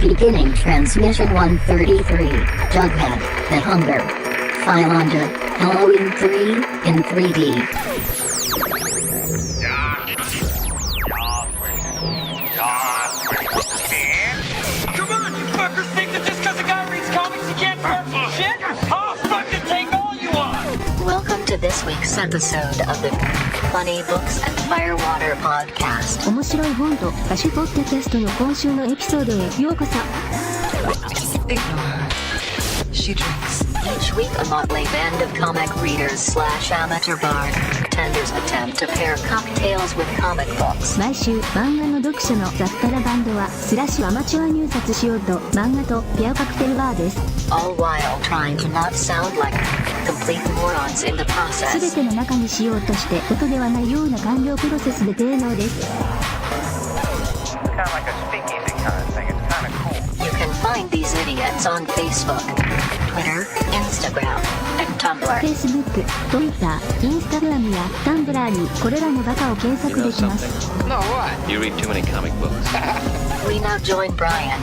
Beginning transmission 133. Jughead the Hunger. File onto Halloween 3 in 3D. Come on, you fuckers think that just because a guy reads comics he can't start some shit? I'll fucking take all you want! Welcome to this week's episode of the Funny Books and Firewater Podcast. 面白い本と歌手ポッドキャストの今週のエピソードへようこそ。 Ignore her. She drinks. Each week a motley band of comic readers / amateur bartenders attempt to pair cocktails with comic books. 毎週漫画の読者の雑多なバンドはスラッシュアマチュア入札しようと漫画とペアカクテルバーです。 All while trying to not sound like complete morons in the すべ process. ての中にしようとして音ではないような完了プロセスで低能です。 Kind of like a speakeasy kind of thing. It's kind of cool. You can find these idiots on Facebook, Twitter, Instagram, and Tumblr. Facebook、Twitter、Instagram や Tumblr にこれらのバカを検索できます。 No, what? You read too many comic books. We now join Brian,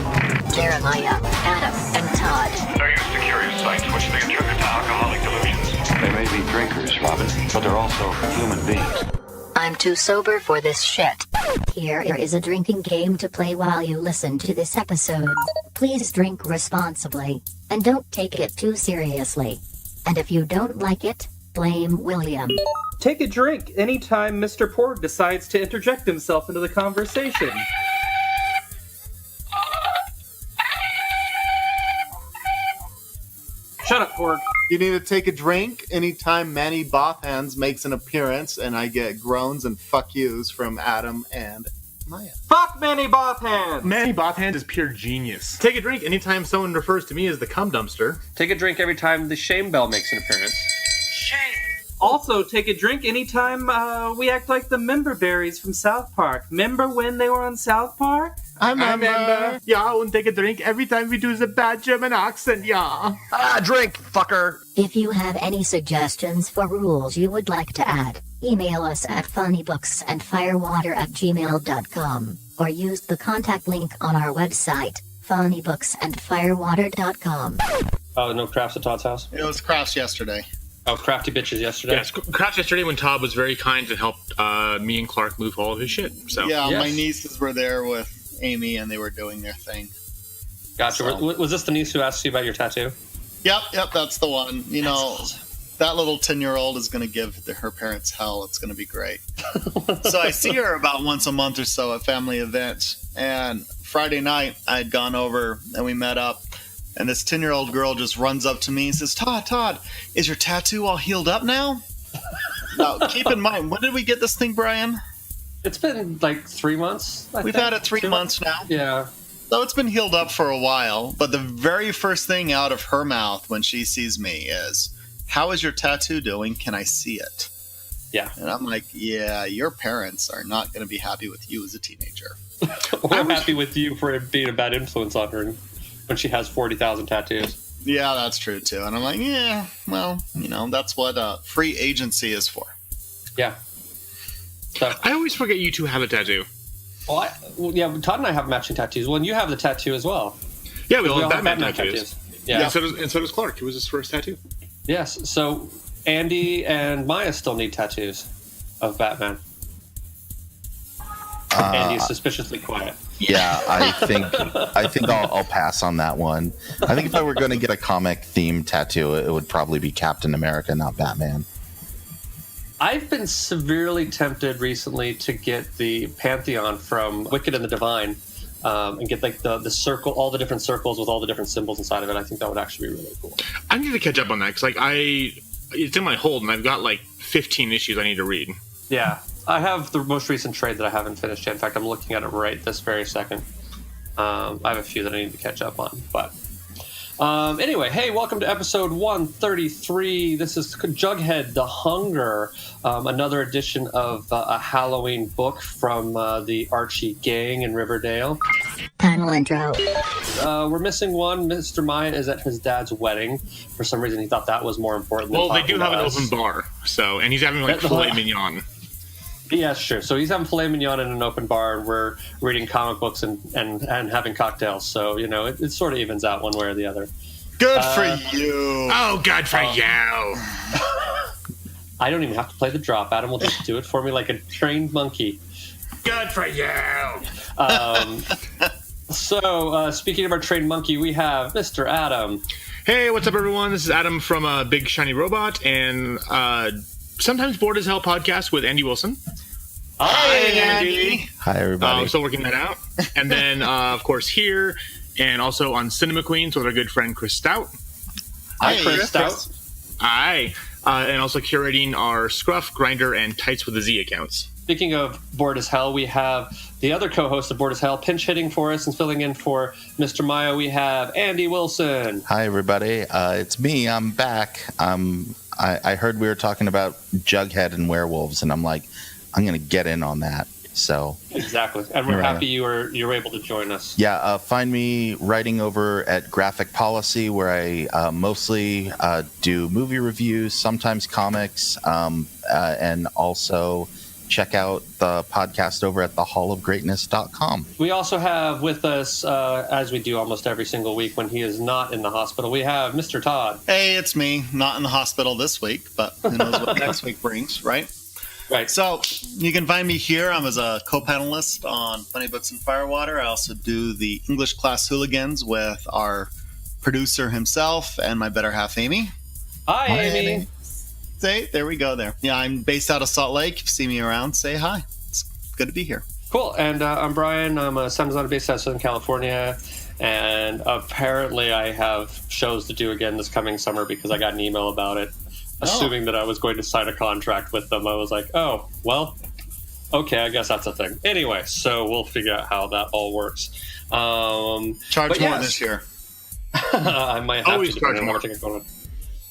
Jeremiah, Adam, and Todd. They're used to curious sights which they attribute to alcoholic delusions. They may be drinkers, Robin, but they're also human beings. I'm too sober for this shit. Here is a drinking game to play while you listen to this episode. Please drink responsibly, and don't take it too seriously. And if you don't like it, blame William. Take a drink anytime Mr. Porg decides to interject himself into the conversation. Shut up, Porg. You need to take a drink anytime Manny Bothhands makes an appearance, and I get groans and fuck yous from Adam and Maya. Fuck Manny Bothhands! Manny Bothhands is pure genius. Take a drink anytime someone refers to me as the cum dumpster. Take a drink every time the Shame Bell makes an appearance. Also, take a drink anytime we act like the Member Berries from South Park. Remember when they were on South Park? I remember. Yeah, and take a drink every time we do the bad German accent, yeah. Drink, fucker! If you have any suggestions for rules you would like to add, email us at funnybooksandfirewater@gmail.com or use the contact link on our website, funnybooksandfirewater.com. Oh, no crafts at Todd's house? It was crafts yesterday. Oh, crafty bitches yesterday? Yes, crafts yesterday when Todd was very kind and helped me and Clark move all of his shit. So Yeah, Yes. my nieces were there with Amy, and they were doing their thing. Gotcha. So- Was this the niece who asked you about your tattoo? Yep, that's the one. You know, that little 10-year-old is going to give her parents hell. It's going to be great. So I see her about once a month or so at family events. And Friday night, I had gone over, and we met up. And this 10-year-old girl just runs up to me and says, Todd, is your tattoo all healed up now? Now, keep in mind, when did we get this thing, Brian? It's been like 3 months. We've had it 3 months now. Yeah. So it's been healed up for a while, but the very first thing out of her mouth when she sees me is, how is your tattoo doing? Can I see it? Yeah. And I'm like, yeah, your parents are not going to be happy with you as a teenager. We're happy with you for being a bad influence on her when she has 40,000 tattoos. Yeah, that's true, too. And I'm like, yeah, well, you know, that's what free agency is for. Yeah. So, I always forget you two have a tattoo. well, yeah, Todd and I have matching tattoos. Well, and you have the tattoo as well. Yeah, we all We have all have Batman Batman tattoos. Yeah. And so does Clark. It was his first tattoo. Yes. So Andy and Maya still need tattoos of Batman. Andy is suspiciously quiet. Yeah, I think I'll pass on that one. I think if I were going to get a comic themed tattoo, it would probably be Captain America, not Batman. I've been severely tempted recently to get the Pantheon from Wicked and the Divine, and get like the circle, all the different circles with all the different symbols inside of it. I think that would actually be really cool. I need to catch up on that because it's in my hold and I've got like 15 issues I need to read. Yeah, I have the most recent trade that I haven't finished yet. In fact, I'm looking at it right this very second. I have a few that I need to catch up on, but anyway, hey, welcome to episode 133. This is Jughead the Hunger, another edition of a Halloween book from the Archie gang in Riverdale. Panel intro. We're missing one. Mr. Maya is at his dad's wedding. For some reason, he thought that was more important. Well, than they do talking have to an us. open bar, so and he's having like filet mignon. Yeah, sure. So he's having filet mignon in an open bar, and we're reading comic books and having cocktails. So, it sort of evens out one way or the other. Good for you. Oh, good for you. I don't even have to play the drop. Adam will just do it for me like a trained monkey. Good for you. So, speaking of our trained monkey, we have Mr. Adam. Hey, what's up, everyone? This is Adam from Big Shiny Robot and Sometimes Bored as Hell podcast with Andy Wilson. Hi, Andy. Hi, everybody. I'm still working that out. And then, of course, here and also on Cinema Queens with our good friend Chris Stout. Hi, Chris Stout. Hi. And also curating our Scruff, Grinder, and Tights with a Z accounts. Speaking of Bored as Hell, we have the other co-host of Bored as Hell pinch hitting for us and filling in for Mr. Mayo. We have Andy Wilson. Hi, everybody. It's me. I'm back. I heard we were talking about Jughead and werewolves, and I'm like, I'm going to get in on that. So exactly, and we're happy you were able to join us. Yeah, find me writing over at Graphic Policy, where I mostly do movie reviews, sometimes comics, and also check out the podcast over at thehallofgreatness.com. We also have with us, as we do almost every single week when he is not in the hospital, we have Mr. Todd. Hey, it's me. Not in the hospital this week, but who knows what next week brings, right? Right. So you can find me here. I'm as a co-panelist on Funny Books and Firewater. I also do the English Class Hooligans with our producer himself and my better half, Amy. Hi, Amy. Say, there we go there. Yeah, I'm based out of Salt Lake. If you see me around, say hi. It's good to be here. Cool. And I'm Brian. I'm a San Jose based out of Southern California. And apparently I have shows to do again this coming summer because I got an email about it. Assuming that I was going to sign a contract with them. I was like, oh, well, okay, I guess that's a thing. Anyway, so we'll figure out how that all works. Charge more this year. I might have Always to. charge more.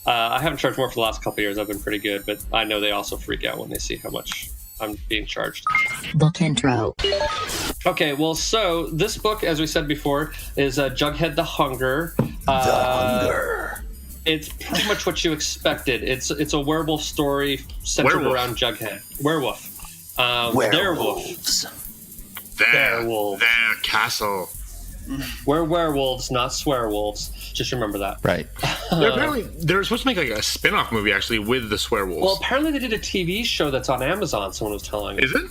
I haven't charged more for the last couple of years. I've been pretty good, but I know they also freak out when they see how much I'm being charged. Book intro. Okay, well, so this book, as we said before, is Jughead the Hunger. It's pretty much what you expected. It's a werewolf story centered around Jughead. Werewolf. Werewolves. Their castle. We're werewolves, not swearwolves. Just remember that. Right. They're supposed to make like a spin-off movie, actually, with the swearwolves. Well, apparently they did a TV show that's on Amazon, someone was telling me. Is it?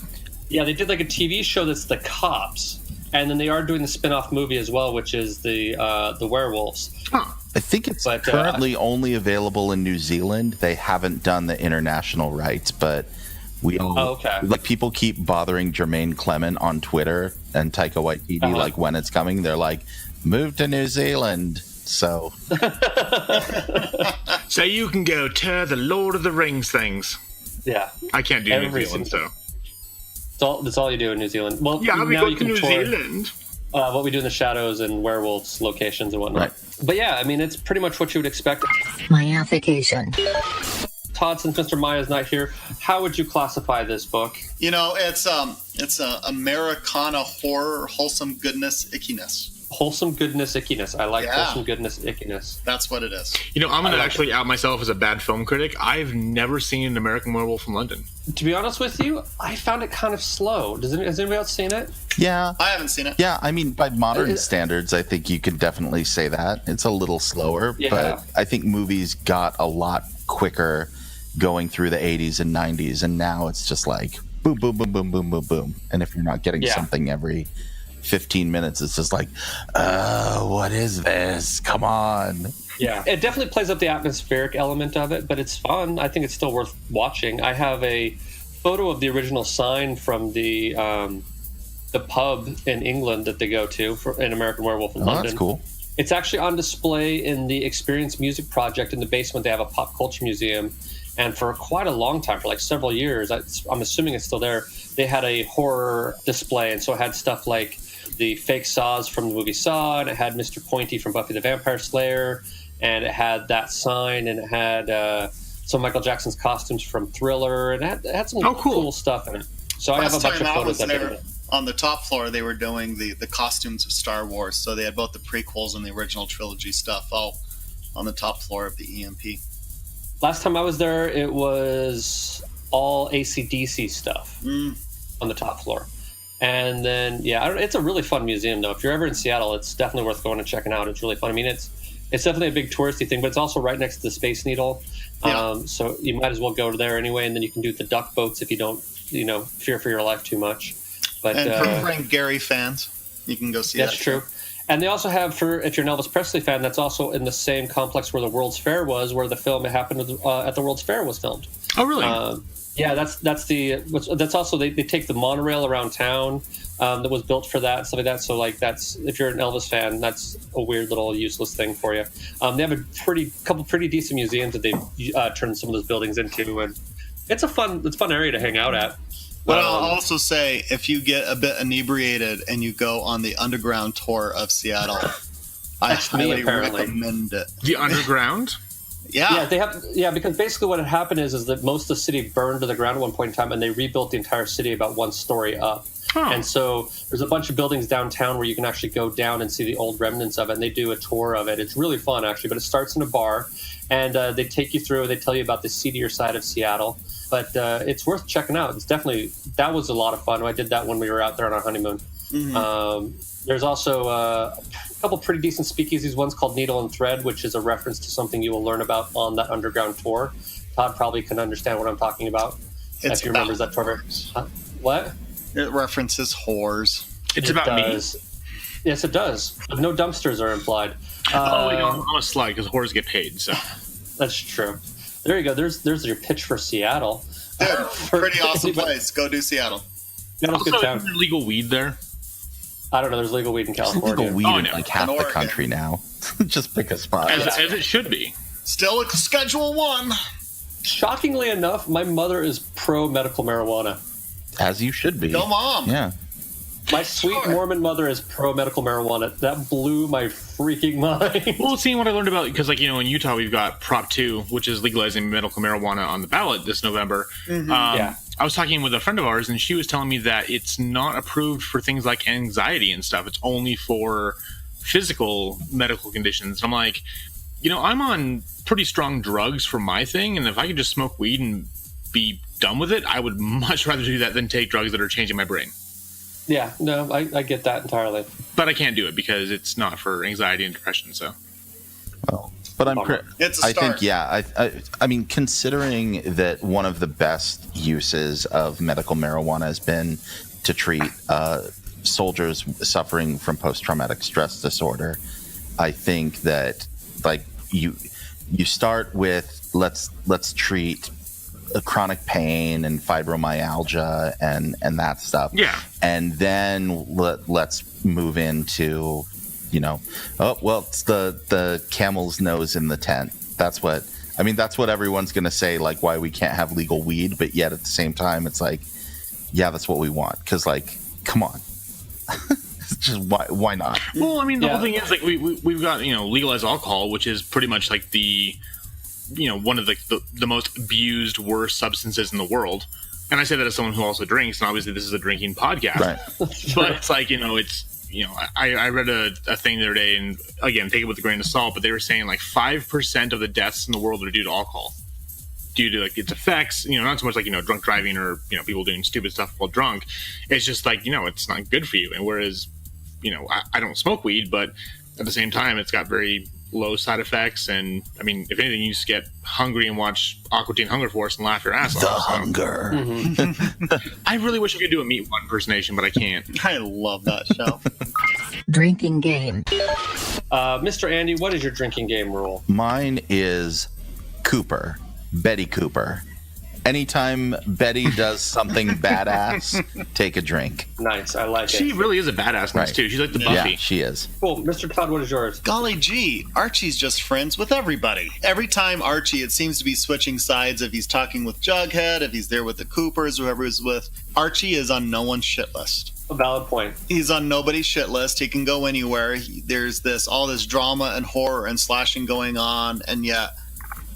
Yeah, they did like a TV show that's the cops. And then they are doing the spin-off movie as well, which is the werewolves. Huh. I think it's currently only available in New Zealand. They haven't done the international rights, but like people keep bothering Jermaine Clement on Twitter and Taika Waititi like when it's coming. They're like, move to New Zealand. So so you can go to the Lord of the Rings things. Yeah. I can't do New Zealand, so. That's all you do in New Zealand. Well, yeah, now you can New tour Zealand. What we do in the shadows and werewolves locations and whatnot. Right. But yeah, I mean, it's pretty much what you would expect. Myification. Todd, since Mr. Maya's not here, how would you classify this book? You know, it's a Americana horror, wholesome goodness, ickiness. Wholesome goodness, ickiness. I like wholesome goodness, ickiness. That's what it is. You know, I'm going to actually out myself as a bad film critic. I've never seen an American Werewolf in London. To be honest with you, I found it kind of slow. Has anybody else seen it? Yeah. I haven't seen it. Yeah, I mean, by modern standards, I think you could definitely say that. It's a little slower, but I think movies got a lot quicker going through the 80s and 90s, and now it's just like boom, boom, boom, boom, boom, boom, boom. And if you're not getting something every 15 minutes, it's just like, what is this? Come on. Yeah, it definitely plays up the atmospheric element of it, but it's fun. I think it's still worth watching. I have a photo of the original sign from the pub in England that they go to for an American Werewolf in London. That's cool. It's actually on display in the Experience Music Project in the basement. They have a pop culture museum. And for quite a long time, for like several years, I'm assuming it's still there, they had a horror display. And so it had stuff like the fake Saws from the movie Saw, and it had Mr. Pointy from Buffy the Vampire Slayer, and it had that sign, and it had some Michael Jackson's costumes from Thriller, and it had some cool stuff in it. So I have a bunch of photos of it. On the top floor, they were doing the costumes of Star Wars. So they had both the prequels and the original trilogy stuff all on the top floor of the EMP. Last time I was there, it was all AC/DC stuff on the top floor. And then, it's a really fun museum, though. If you're ever in Seattle, it's definitely worth going and checking out. It's really fun. I mean, it's definitely a big touristy thing, but it's also right next to the Space Needle. So you might as well go there anyway, and then you can do the duck boats if you don't, fear for your life too much. But and for Frank Gehry fans, you can go see that. That's true. And they also have, if you're an Elvis Presley fan, that's also in the same complex where the World's Fair was, where the film it happened at the World's Fair was filmed. Oh, really? That's also they take the monorail around town that was built for that, stuff like that. So that's if you're an Elvis fan, that's a weird little useless thing for you. They have a couple pretty decent museums that they've turned some of those buildings into, and it's a fun area to hang out at. But I'll also say, if you get a bit inebriated and you go on the underground tour of Seattle, I highly recommend it. The underground? Yeah, they have. Yeah, because basically what had happened is that most of the city burned to the ground at one point in time, and they rebuilt the entire city about one story up. Huh. And so there's a bunch of buildings downtown where you can actually go down and see the old remnants of it, and they do a tour of it. It's really fun, actually, but it starts in a bar, and they take you through. They tell you about the seedier side of Seattle, but it's worth checking out. It's definitely, that was a lot of fun. I did that when we were out there on our honeymoon. Mm-hmm. There's also a couple pretty decent speakeasies. One's called Needle and Thread, which is a reference to something you will learn about on that underground tour. Todd probably can understand what I'm talking about if he remembers that tour. What? It references whores. It's about me. Yes, it does. But no dumpsters are implied. I'm a slide because whores get paid. So that's true. There you go. There's your pitch for Seattle. Dude, pretty awesome place. Go do Seattle. Seattle's a good town. Is there legal weed there? I don't know. There's legal weed in California. There's legal weed in like half the country now. Just pick a spot. As it should be. Still a Schedule 1. Shockingly enough, my mother is pro medical marijuana. As you should be. Go mom. Yeah. My sweet Mormon mother is pro medical marijuana. That blew my freaking mind. Well, seeing what I learned about, because in Utah we've got Prop 2, which is legalizing medical marijuana on the ballot this November. Mm-hmm. I was talking with a friend of ours, and she was telling me that it's not approved for things like anxiety and stuff. It's only for physical medical conditions. And I'm like, I'm on pretty strong drugs for my thing, and if I could just smoke weed and be done with it, I would much rather do that than take drugs that are changing my brain. Yeah, no, I get that entirely. But I can't do it because it's not for anxiety and depression, so. Well, but it's a start. I think, I mean, considering that one of the best uses of medical marijuana has been to treat soldiers suffering from post-traumatic stress disorder, I think that, you start with let's treat chronic pain and fibromyalgia and that stuff. Yeah. And then let's move into, it's the camel's nose in the tent. That's what everyone's going to say, why we can't have legal weed, but yet at the same time, it's that's what we want. Because, come on. Just why not? Well, the whole thing is, we've got, legalized alcohol, which is pretty much the one of the most abused, worst substances in the world. And I say that as someone who also drinks, and obviously this is a drinking podcast. Right. But it's I read a thing the other day, and again, take it with a grain of salt, but they were saying 5% of the deaths in the world are due to alcohol. Due to its effects, not so much drunk driving or, people doing stupid stuff while drunk. It's just it's not good for you. And whereas, I don't smoke weed, but at the same time, it's got very low side effects, and if anything, you just get hungry and watch Aqua Teen Hunger Force and laugh your ass off. The hunger. Mm-hmm. I really wish I could do a Meat One impersonation, but I can't. I love that show. Drinking game. Mr. Andy, what is your drinking game rule? Mine is Cooper, Betty Cooper. Anytime Betty does something badass, take a drink. Nice, I like it. She really is a badass in this too. She's like the Buffy. Yeah, she is. Cool. Mr. Todd, what is yours? Golly gee, Archie's just friends with everybody. Every time Archie, it seems to be switching sides. If he's talking with Jughead, if he's there with the Coopers, whoever he's with, Archie is on no one's shit list. A valid point. He's on nobody's shit list. He can go anywhere. There's all this drama and horror and slashing going on, and yet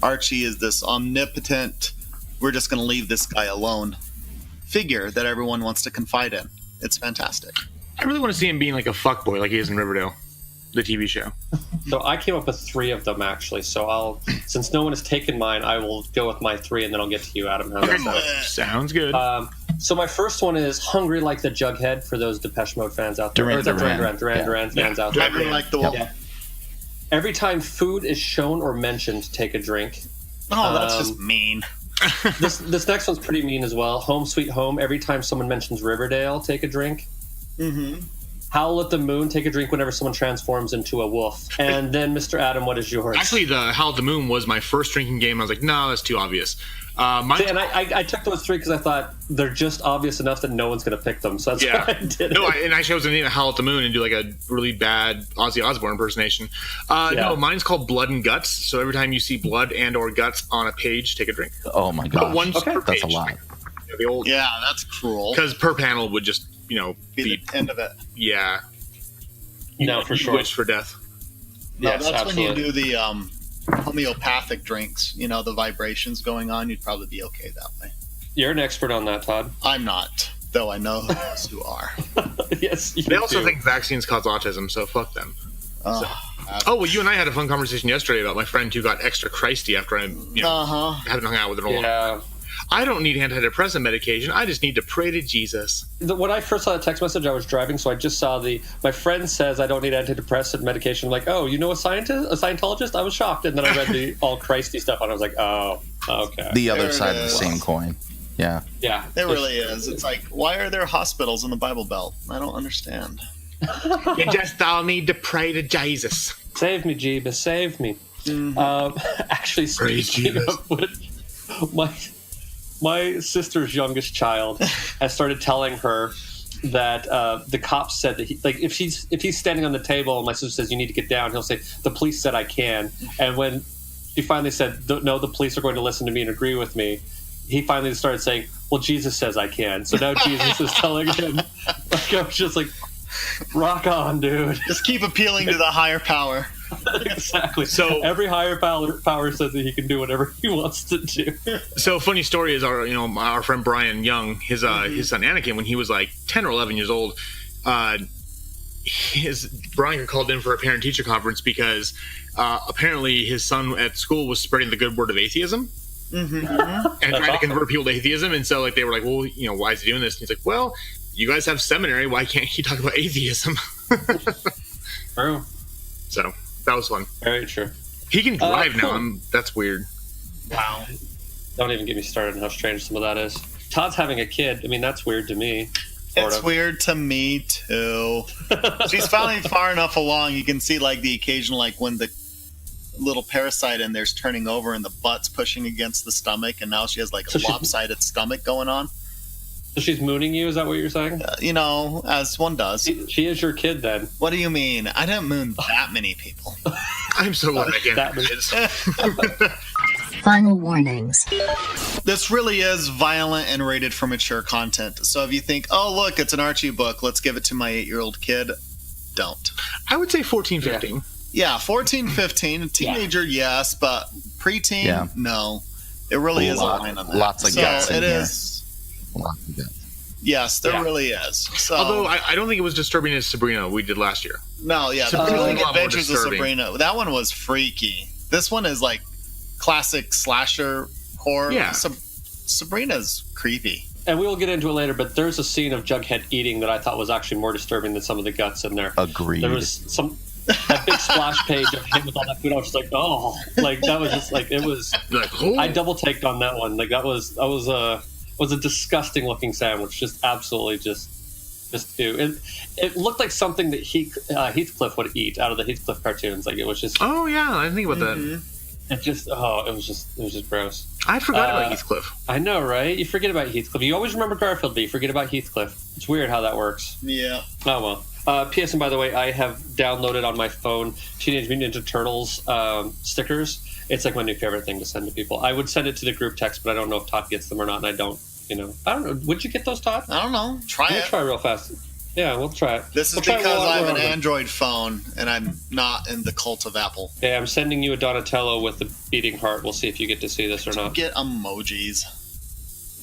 Archie is this omnipotent, we're just going to leave this guy alone figure that everyone wants to confide in. It's fantastic. I really want to see him being like a fuckboy like he is in Riverdale. The TV show. So I came up with 3 of them, actually. So since no one has taken mine, I will go with my 3, and then I'll get to you, Adam. How's that sound? Sounds good. So my first one is Hungry Like the Jughead, for those Depeche Mode fans out there. Duran Duran fans out there. Hungry like the wolf. Yeah. Every time food is shown or mentioned, take a drink. Oh, that's just mean. This next one's pretty mean as well. Home Sweet Home. Every time someone mentions Riverdale, take a drink. Mm-hmm. Howl at the Moon. Take a drink whenever someone transforms into a wolf. And then, Mr. Adam, what is yours? Actually, the Howl at the Moon was my first drinking game. I was like, no, that's too obvious. And I took those 3 because I thought they're just obvious enough that no one's going to pick them. So that's why I did it. No, and actually I was going to name it Howl at the Moon and do like a really bad Ozzy Osbourne impersonation. No, mine's called Blood and Guts. So every time you see blood and or guts on a page, take a drink. Oh my god, per page. That's a lot. Yeah, that's cruel. Because per panel would just, be the end of it. Yeah. No, for sure. Wish for death. No, Yes, that's absolutely. when you do the homeopathic drinks. The vibrations going on. You'd probably be okay that way. You're an expert on that, Todd. I'm not, though I know those who are. Yes, you They also do. think vaccines cause autism, so fuck them. Oh, well, you and I had a fun conversation yesterday about my friend who got extra Christy after I haven't hung out with her in a while. I don't need antidepressant medication. I just need to pray to Jesus. When I first saw the text message, I was driving, so I just saw my friend says I don't need antidepressant medication. I'm like, oh, you know a Scientologist? I was shocked. And then I read the all Christy stuff, and I was like, oh, okay. The other side of the same coin. Yeah. Yeah. It really is. It's like, why are there hospitals in the Bible Belt? I don't understand. You just all need to pray to Jesus. Save me, Jeebus, save me. Actually, speaking of which, my sister's youngest child has started telling her that the cops said that if he's standing on the table and my sister says you need to get down, he'll say the police said I can. And when she finally said no, the police are going to listen to me and agree with me, he finally started saying, well, Jesus says I can. So now Jesus is telling him. Like, I was just like, rock on, dude. Just keep appealing to the higher power. Exactly. So every higher power says that he can do whatever he wants to do. So funny story is our friend Brian Young, his son Anakin, when he was like 10 or 11 years old, Brian called in for a parent teacher conference because apparently his son at school was spreading the good word of atheism. And trying to convert people to atheism, and so they were like, well, why is he doing this? And he's like, well, you guys have seminary, why can't he talk about atheism? True. So that was fun. Very true. He can drive cool. now. That's weird. Wow. Don't even get me started on how strange some of that is. Todd's having a kid. I mean, that's weird to me. It's weird to me too. She's finally far enough along. You can see the occasional when the little parasite in there's turning over and the butt's pushing against the stomach, and now she has a lopsided stomach going on. So she's mooning you? Is that what you're saying? As one does. She is your kid then. What do you mean? I didn't moon that many people. I'm so glad I can't have kids. Final warnings. This really is violent and rated for mature content. So if you think, oh, look, it's an Archie book, let's give it to my 8-year-old kid, don't. I would say 14, 15. Yeah, 14, 15. A teenager, yes, but preteen, no. It really is a line on that. Lots of guts in it here. is. Lots of guts. Yes, there really is. So, although I don't think it was disturbing as Sabrina we did last year. No, yeah. The Adventures of Sabrina. That one was freaky. This one is classic slasher horror. Yeah. Sabrina's creepy. And we will get into it later, but there's a scene of Jughead eating that I thought was actually more disturbing than some of the guts in there. Agreed. There was that big splash page of him with all that food. I was just like, oh, that was just it was. I double taked on that one. That was a disgusting looking sandwich. Just absolutely just ew. It looked like something that Heathcliff would eat out of the Heathcliff cartoons. It was just. Oh yeah, I didn't think about that. It was just gross. I forgot about Heathcliff. I know, right? You forget about Heathcliff. You always remember Garfield, but you forget about Heathcliff. It's weird how that works. Yeah. Oh well. P.S. And by the way, I have downloaded on my phone Teenage Mutant Ninja Turtles stickers. It's my new favorite thing to send to people. I would send it to the group text, but I don't know if Todd gets them or not, and I don't. I don't know. Would you get those, Todd? I don't know. Try it. We'll try real fast. Yeah, we'll try it. This is because I have an Android phone, and I'm not in the cult of Apple. Yeah, I'm sending you a Donatello with a beating heart. We'll see if you get to see this or not. Get emojis.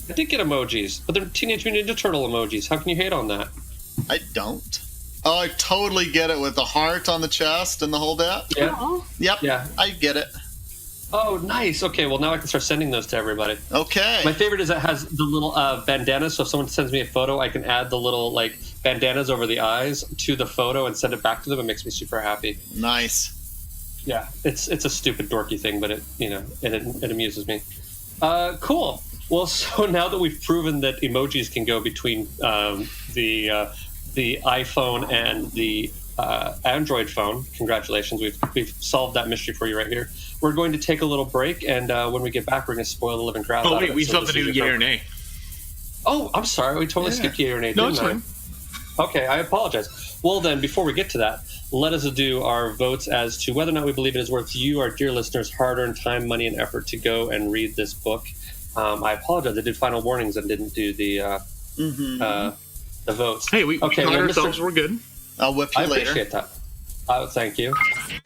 I did get emojis, but they're Teenage Mutant Ninja Turtle emojis. How can you hate on that? I don't. Oh, I totally get it with the heart on the chest and the whole bit. Yeah. Yep. Yeah. I get it. Oh, nice. Okay, well, now I can start sending those to everybody. Okay. My favorite is it has the little bandanas, so if someone sends me a photo, I can add the little, like, bandanas over the eyes to the photo and send it back to them. It makes me super happy. Nice. Yeah, it's a stupid, dorky thing, but it amuses me. Cool. Well, so now that we've proven that emojis can go between the iPhone and the Android phone, congratulations, we've solved that mystery for you right here. We're going to take a little break, and when we get back, we're going to spoil the living crap out of it. We still have to do yay or nay. Oh, I'm sorry. We totally skipped yay or nay, No, didn't it's I? fine. Okay, I apologize. Well, then, before we get to that, let us do our votes as to whether or not we believe it is worth you, our dear listeners, hard-earned time, money, and effort to go and read this book. I apologize. I did final warnings and didn't do the votes. Hey, we caught ourselves. We're good. I'll whip you I later. appreciate that. Thank you.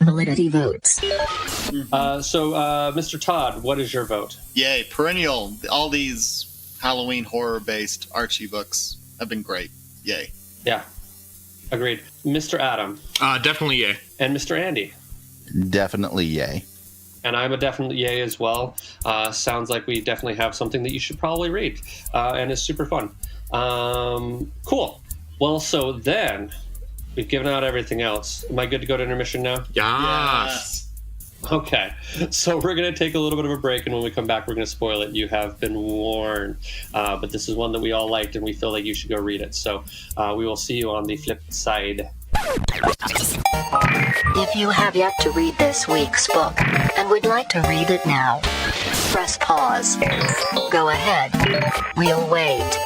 Validity votes. So, Mr. Todd, what is your vote? Yay, perennial. All these Halloween horror-based Archie books have been great. Yay. Yeah, agreed. Mr. Adam. Definitely yay. And Mr. Andy. Definitely yay. And I'm a definite yay as well. Sounds like we definitely have something that you should probably read, and it's super fun. Cool. Well, so then we've given out everything else. Am I good to go to intermission now? Yes. Okay. So we're going to take a little bit of a break, and when we come back, we're going to spoil it. You have been warned. But this is one that we all liked, and we feel like you should go read it. So we will see you on the flip side. If you have yet to read this week's book and would like to read it now, press pause. Go ahead. We'll wait.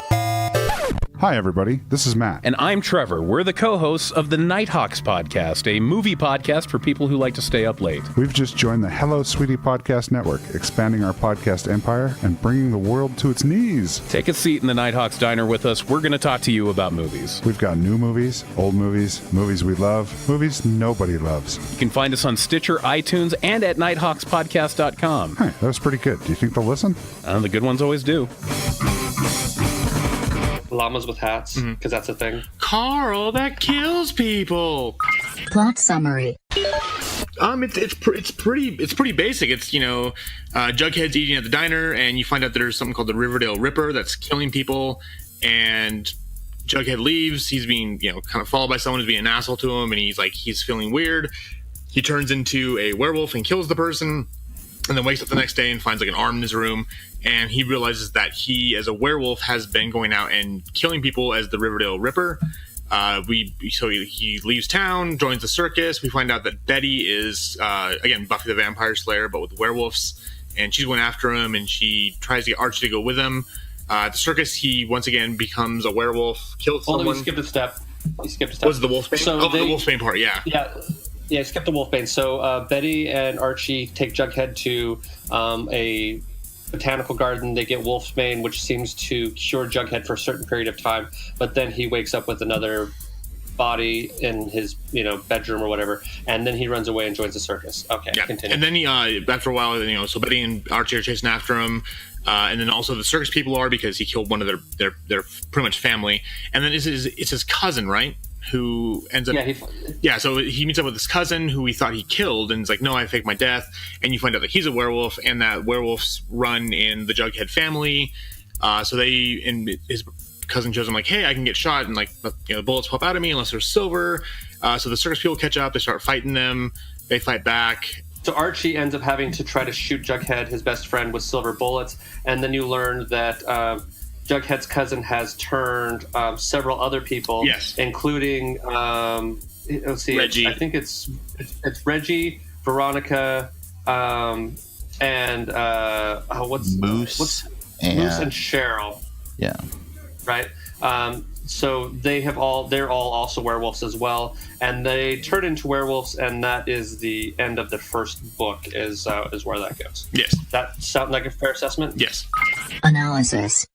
Hi, everybody. This is Matt. And I'm Trevor. We're the co-hosts of the Nighthawks podcast, a movie podcast for people who like to stay up late. We've just joined the Hello Sweetie Podcast Network, expanding our podcast empire and bringing the world to its knees. Take a seat in the Nighthawks diner with us. We're going to talk to you about movies. We've got new movies, old movies, movies we love, movies nobody loves. You can find us on Stitcher, iTunes, and at nighthawkspodcast.com. Hey, that was pretty good. Do you think they'll listen? The good ones always do. Llamas with hats, because that's a thing. Carl, that kills people. Plot summary. It's pretty basic. It's Jughead's eating at the diner, and you find out there's something called the Riverdale Ripper that's killing people, and Jughead leaves. He's being kind of followed by someone who's being an asshole to him, and he's feeling weird. He turns into a werewolf and kills the person, and then wakes up the next day and finds like an arm in his room, and he realizes that he, as a werewolf, has been going out and killing people as the Riverdale Ripper. So he leaves town, joins the circus. We find out that Betty is again Buffy the Vampire Slayer, but with werewolves, and she's going after him, and she tries to get Archie to go with him. At the circus, he once again becomes a werewolf, kills someone. Hold on, we skipped a step. Was the wolfbane? The wolfbane part, yeah. Yeah, skip the Wolfbane. So Betty and Archie take Jughead to a botanical garden. They get Wolfbane, which seems to cure Jughead for a certain period of time, but then he wakes up with another body in his bedroom or whatever, and then he runs away and joins the circus. Okay, yeah. Continue. And then he after a while, so Betty and Archie are chasing after him, and then also the circus people are, because he killed one of their pretty much family, and then it's his cousin, right? Who ends up so he meets up with his cousin who he thought he killed, and he's like, no, I faked my death, and you find out that he's a werewolf, and that werewolves run in the Jughead family. So his cousin shows him like, hey, I can get shot, and the bullets pop out of me unless they're silver. So the circus people catch up, they start fighting them, they fight back. So Archie ends up having to try to shoot Jughead, his best friend, with silver bullets, and then you learn that Jughead's cousin has turned several other people, including let's see, Reggie. I think it's Reggie, Veronica, and Moose and Cheryl. Yeah. Right. So they're all also werewolves as well, and they turn into werewolves, and that is the end of the first book. Is where that goes. Yes. That sound like a fair assessment? Yes. Analysis.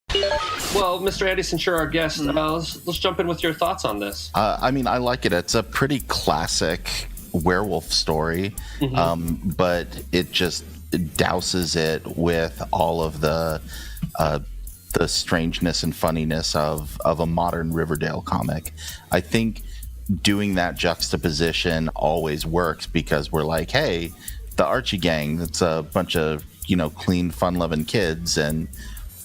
Well, Mr. Andy, since you're our guest, let's jump in with your thoughts on this. I like it. It's a pretty classic werewolf story, but it just douses it with all of the strangeness and funniness of a modern Riverdale comic. I think doing that juxtaposition always works because we're like, hey, the Archie gang, it's a bunch of, clean, fun-loving kids, and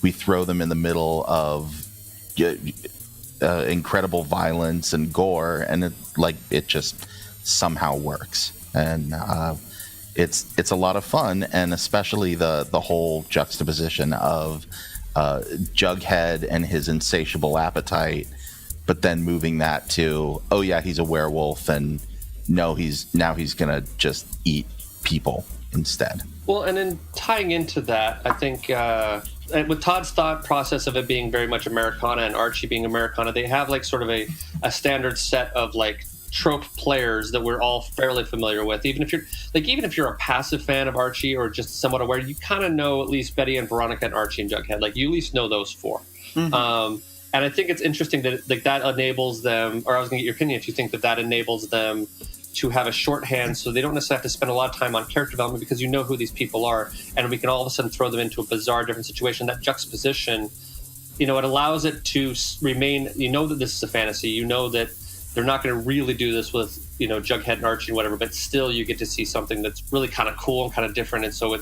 we throw them in the middle of incredible violence and gore, and it just somehow works. And it's a lot of fun, and especially the whole juxtaposition of Jughead and his insatiable appetite, but then moving that to, oh yeah, he's a werewolf, and no, he's gonna just eat people instead. Well, and then tying into that, I think with Todd's thought process of it being very much Americana and Archie being Americana, they have like sort of a standard set of like trope players that we're all fairly familiar with. Even if you're a passive fan of Archie or just somewhat aware, you kind of know at least Betty and Veronica and Archie and Jughead. Like, you at least know those four. Mm-hmm. And I think it's interesting that that enables them, or I was going to get your opinion if you think that enables them to have a shorthand so they don't necessarily have to spend a lot of time on character development because you know who these people are, and we can all of a sudden throw them into a bizarre different situation. That juxtaposition, it allows it to remain, that this is a fantasy, that they're not going to really do this with, Jughead and Archie and whatever, but still you get to see something that's really kind of cool and kind of different. And so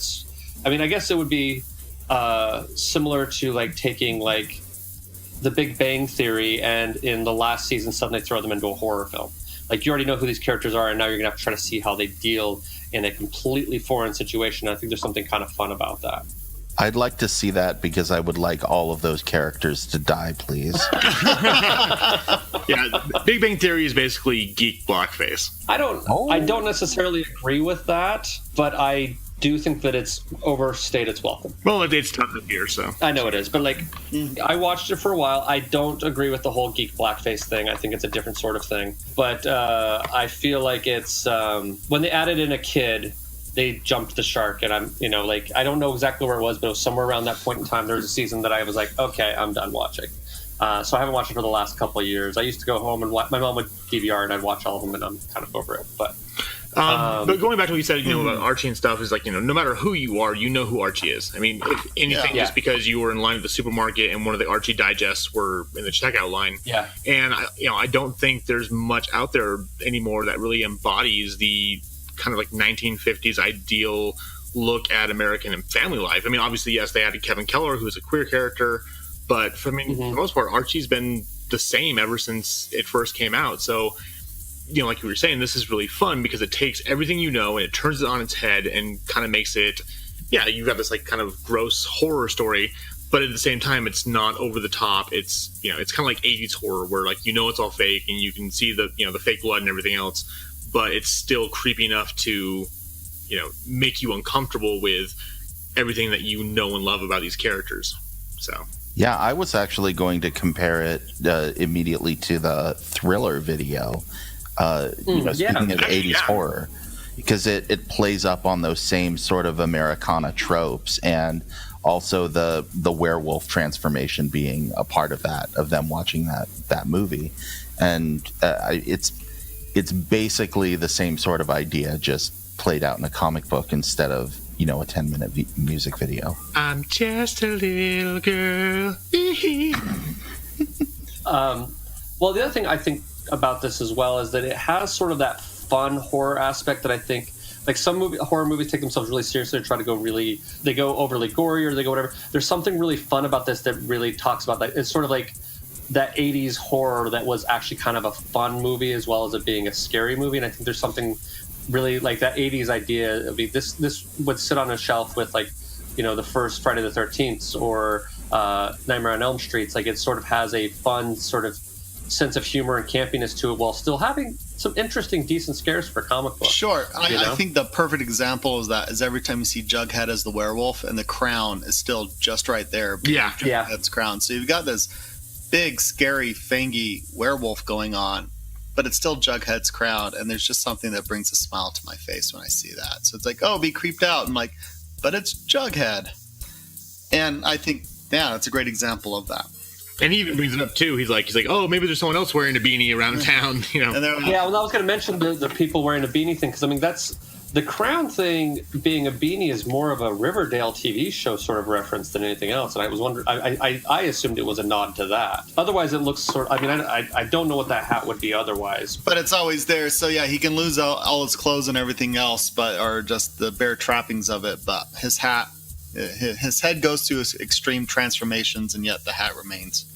I guess it would be similar to like taking like the Big Bang Theory and in the last season suddenly throw them into a horror film. Like, you already know who these characters are, and now you're going to have to try to see how they deal in a completely foreign situation. I think there's something kind of fun about that. I'd like to see that because I would like all of those characters to die, please. Yeah, Big Bang Theory is basically geek blackface. I don't necessarily agree with that, but I do think that it's overstayed its welcome. Well, it's tough to hear, so. I know it is, but like, I watched it for a while. I don't agree with the whole geek blackface thing. I think it's a different sort of thing. But I feel like it's, when they added in a kid, they jumped the shark, and I'm, I don't know exactly where it was, but it was somewhere around that point in time. There was a season that I was like, okay, I'm done watching. So I haven't watched it for the last couple of years. I used to go home and my mom would DVR and I'd watch all of them, and I'm kind of over it. But going back to what you said, about Archie and stuff, is like, no matter who you are, you know who Archie is. I mean, if anything, just because you were in line at the supermarket and one of the Archie digests were in the checkout line. Yeah. And I don't think there's much out there anymore that really embodies the kind of like 1950s ideal look at American and family life. I mean, obviously, yes, they added Kevin Keller, who's a queer character, but for the most part, Archie's been the same ever since it first came out. So, like you were saying, this is really fun because it takes everything and it turns it on its head and kind of makes it, you've got this like kind of gross horror story, but at the same time, it's not over the top. It's, it's kind of like 80s horror where like, it's all fake and you can see the, the fake blood and everything else, but it's still creepy enough to, make you uncomfortable with everything that you know and love about these characters. So. Yeah, I was actually going to compare it immediately to the Thriller video. Speaking of 80s horror, because it plays up on those same sort of Americana tropes, and also the werewolf transformation being a part of that, of them watching that movie, and it's basically the same sort of idea, just played out in a comic book instead of a 10-minute music video. I'm just a little girl. Well, the other thing I think about this as well is that it has sort of that fun horror aspect that I think, like, some horror movies take themselves really seriously, try to they go overly gory or they go whatever. There's something really fun about this that really talks about that. It's sort of like that 80s horror that was actually kind of a fun movie as well as it being a scary movie. And I think there's something really like that 80s idea of this would sit on a shelf with, like, the first Friday the 13th or Nightmare on Elm Street. Like, it sort of has a fun sort of sense of humor and campiness to it while still having some interesting, decent scares for comic books. Sure. I think the perfect example of that is every time you see Jughead as the werewolf and the crown is still just right there. Yeah. Jughead's crown. So you've got this big, scary, fangy werewolf going on, but it's still Jughead's crown, and there's just something that brings a smile to my face when I see that. So it's like, oh, be creeped out. I'm like, but it's Jughead. And I think, that's a great example of that. And he even brings it up too. He's like, oh, maybe there's someone else wearing a beanie around town, Yeah, well, I was going to mention the people wearing a beanie thing, because I mean that's The crown thing being a beanie is more of a Riverdale TV show sort of reference than anything else, and I was wondering. I assumed it was a nod to that. Otherwise, it looks sort. I mean, I don't know what that hat would be otherwise. But it's always there, so yeah, he can lose all his clothes and everything else, or just the bare trappings of it. But his hat, his head goes through extreme transformations, and yet the hat remains.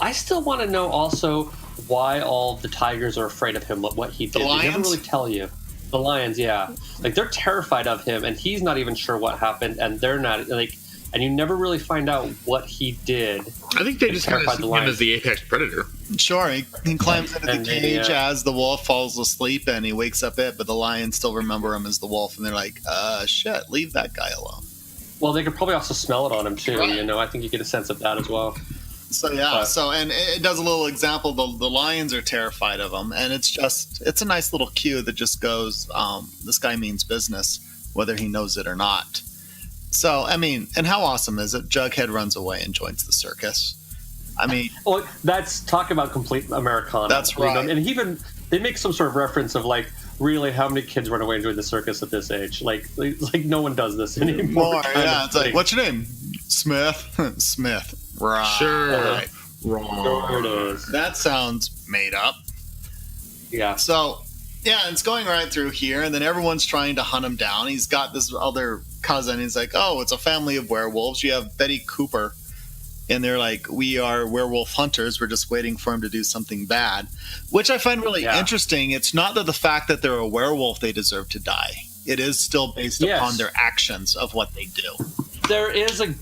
I still want to know also why all the tigers are afraid of him. What he did. They never really tell you. The lions, yeah. Like, they're terrified of him, and he's not even sure what happened, and they're not, like, and you never really find out what he did. I think they just kind of see him as the apex predator. Sure, he climbs into the cage as the wolf falls asleep, and he wakes up but the lions still remember him as the wolf, and they're like, shit, leave that guy alone. Well, they could probably also smell it on him, too, right. I think you get a sense of that as well. So and it does a little example. The lions are terrified of him, and it's a nice little cue that just goes, this guy means business, whether he knows it or not. So I mean, and how awesome is it? Jughead runs away and joins the circus. I mean, well, that's talk about complete Americana. That's right. And they make some sort of reference of like, really, how many kids run away and join the circus at this age? Like no one does this anymore. Yeah, it's like, what's your name? Smith. Smith. Right. Sure. Right. Wrong. There it is. That sounds made up. Yeah. So, yeah, it's going right through here, and then everyone's trying to hunt him down. He's got this other cousin. He's like, oh, it's a family of werewolves. You have Betty Cooper, and they're like, we are werewolf hunters. We're just waiting for him to do something bad, which I find really interesting. It's not that the fact that they're a werewolf they deserve to die. It is still based upon their actions of what they do. There is a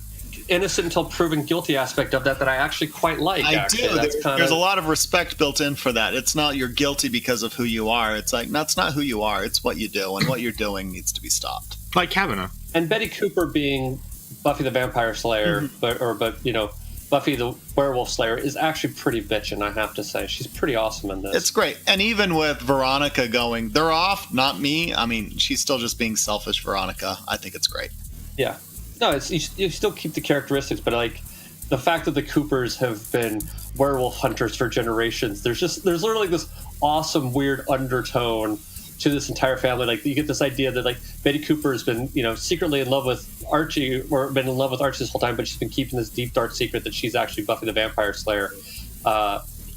innocent until proven guilty aspect of that I actually quite like. There's a lot of respect built in for that. It's not you're guilty because of who you are. It's like, that's not who you are. It's what you do, and what you're doing needs to be stopped. Like Kavanaugh. And Betty Cooper being Buffy the Vampire Slayer, but Buffy the Werewolf Slayer is actually pretty bitchin', I have to say. She's pretty awesome in this. It's great. And even with Veronica going, they're off, not me. I mean, she's still just being selfish, Veronica. I think it's great. Yeah. No, you still keep the characteristics, but like the fact that the Coopers have been werewolf hunters for generations, there's literally this awesome weird undertone to this entire family. Like you get this idea that like Betty Cooper has been secretly in love with Archie, or been in love with Archie this whole time, but she's been keeping this deep dark secret that she's actually Buffy the Vampire Slayer.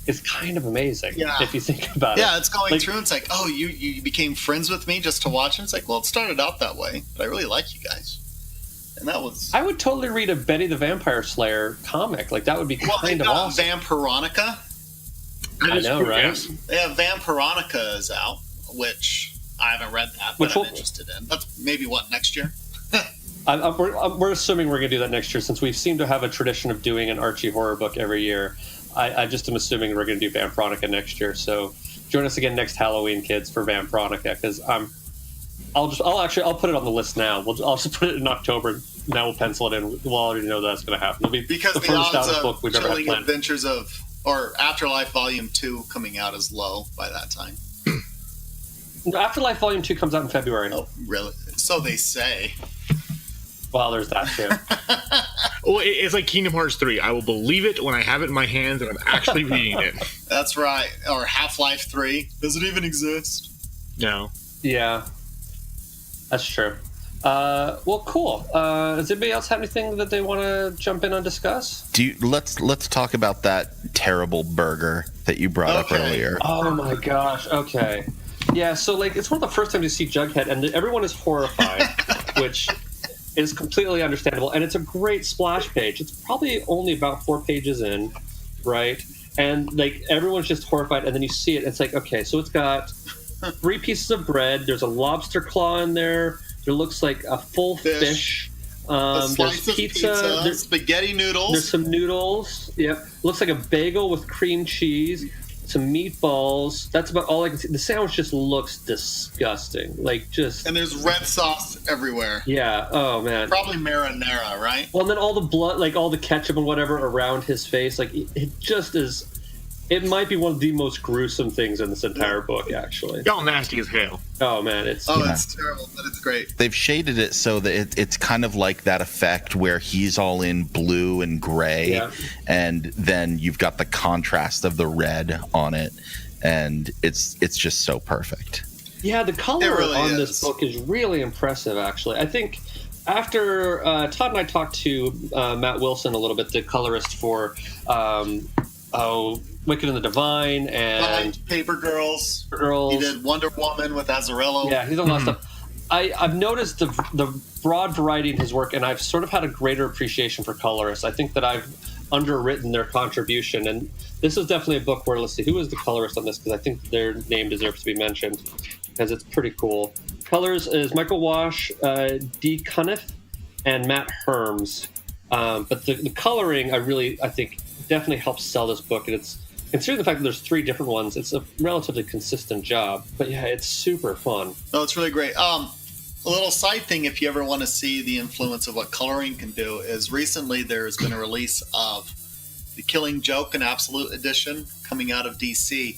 It's kind of amazing if you think about it. Yeah, it's going through and it's like, oh, you became friends with me just to watch, and it's like, well, it started out that way, but I really like you guys. And that was... I would totally read a Betty the Vampire Slayer comic. Like, that would be kind of awesome. Vampironica. I know, right? Yeah, Vampironica is out, which I haven't read that, but I'm interested in. That's maybe, next year? We're assuming we're going to do that next year, since we seem to have a tradition of doing an Archie horror book every year. I just am assuming we're going to do Vampironica next year. So join us again next Halloween, kids, for Vampironica, because I'll put it on the list now. I'll just put it in October. Now we'll pencil it in. We'll already know that's going to happen. It'll be because the first out of book we've ever had Chilling planned. Adventures or Afterlife Volume 2 coming out is low by that time. Afterlife Volume 2 comes out in February. Oh, really? So they say. Well, there's that too. Well, it's like Kingdom Hearts 3. I will believe it when I have it in my hands and I'm actually reading it. That's right. Or Half-Life 3. Does it even exist? No. Yeah. That's true. Well, cool. Does anybody else have anything that they want to jump in and discuss? Let's talk about that terrible burger that you brought up earlier. Oh my gosh. Okay. Yeah. So like, it's one of the first times you see Jughead, and everyone is horrified, which is completely understandable. And it's a great splash page. It's probably only about 4 pages in, right? And like, everyone's just horrified, and then you see it. And it's like, okay, so it's got 3 pieces of bread. There's a lobster claw in there. There looks like a full fish. There's pizza. There's spaghetti noodles. There's some noodles. Yep. Looks like a bagel with cream cheese. Some meatballs. That's about all I can see. The sandwich just looks disgusting. And there's red sauce everywhere. Yeah. Oh man. Probably marinara, right? Well, and then all the blood, like all the ketchup and whatever around his face, like it just is. It might be one of the most gruesome things in this entire book, actually. Y'all nasty as hell. Oh man, it's terrible, but it's great. They've shaded it so that it's kind of like that effect where he's all in blue and gray, and then you've got the contrast of the red on it, and it's just so perfect. Yeah, the color on this book is really impressive, actually. I think after Todd and I talked to Matt Wilson a little bit, the colorist for Wicked and the Divine and Paper Girls. He did Wonder Woman with Azzarello. Yeah, he's done a lot of stuff. I've noticed the broad variety in his work, and I've sort of had a greater appreciation for colorists. I think that I've underwritten their contribution, and this is definitely a book where, let's see, who is the colorist on this? Because I think their name deserves to be mentioned, because it's pretty cool. Colors is Michael Walsh, D. Cunniff, and Matt Herms. But the coloring, I think, definitely helps sell this book, and it's considering the fact that there's 3 different ones, it's a relatively consistent job. But yeah, it's super fun. Oh, it's really great. A little side thing, if you ever want to see the influence of what coloring can do, is recently there's been a release of The Killing Joke, an Absolute Edition, coming out of DC.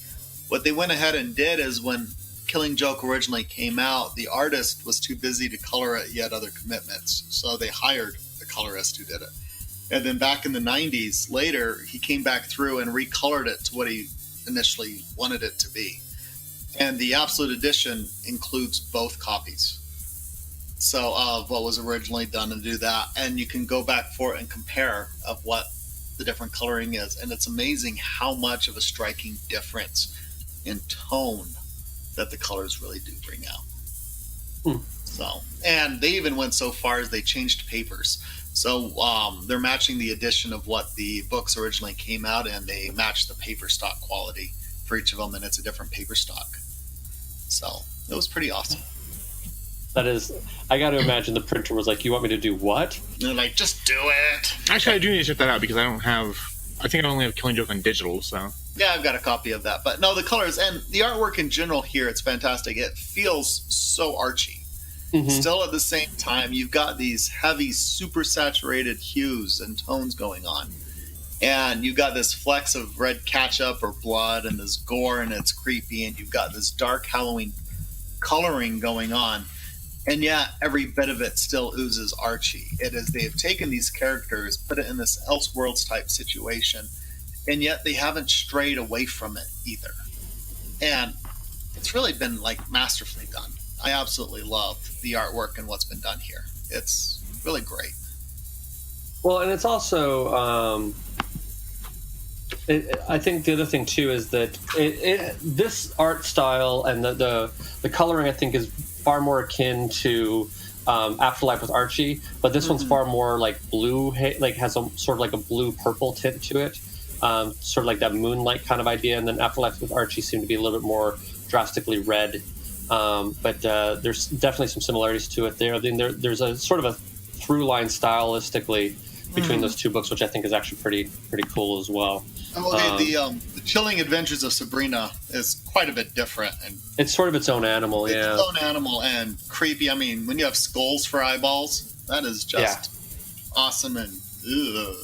What they went ahead and did is when Killing Joke originally came out, the artist was too busy to color it, yet other commitments. So they hired the colorist who did it. And then back in the 90s, later, he came back through and recolored it to what he initially wanted it to be. And the Absolute Edition includes both copies. So of what was originally done and do that. And you can go back for it and compare of what the different coloring is. And it's amazing how much of a striking difference in tone that the colors really do bring out. So, and they even went so far as they changed papers. So they're matching the edition of what the books originally came out, and they match the paper stock quality for each of them, and it's a different paper stock. So it was pretty awesome. That is, I got to imagine the printer was like, "You want me to do what?" And they're like, "Just do it." Actually, I do need to check that out because I think I only have Killing Joke on digital, so. Yeah, I've got a copy of that. But no, the colors and the artwork in general here, it's fantastic. It feels so Archie. Mm-hmm. Still at the same time, you've got these heavy, super saturated hues and tones going on. And you've got this flecks of red ketchup or blood and this gore, and it's creepy. And you've got this dark Halloween coloring going on. And yet, every bit of it still oozes Archie. It is, they've taken these characters, put it in this Elseworlds type situation, and yet they haven't strayed away from it either. And it's really been like masterfully done. I absolutely love the artwork and what's been done here. It's really great. Well, and it's also, I think the other thing too is that this art style and the coloring, I think, is far more akin to Afterlife with Archie, but this one's far more like blue, like has a sort of like a blue purple tint to it, sort of like that moonlight kind of idea. And then Afterlife with Archie seemed to be a little bit more drastically red. But there's definitely some similarities to it there. There's a sort of a through line stylistically between those two books, which I think is actually pretty cool as well. The Chilling Adventures of Sabrina is quite a bit different, and it's sort of its own animal. It's its own animal and creepy. I mean, when you have skulls for eyeballs, that is just awesome and ugh.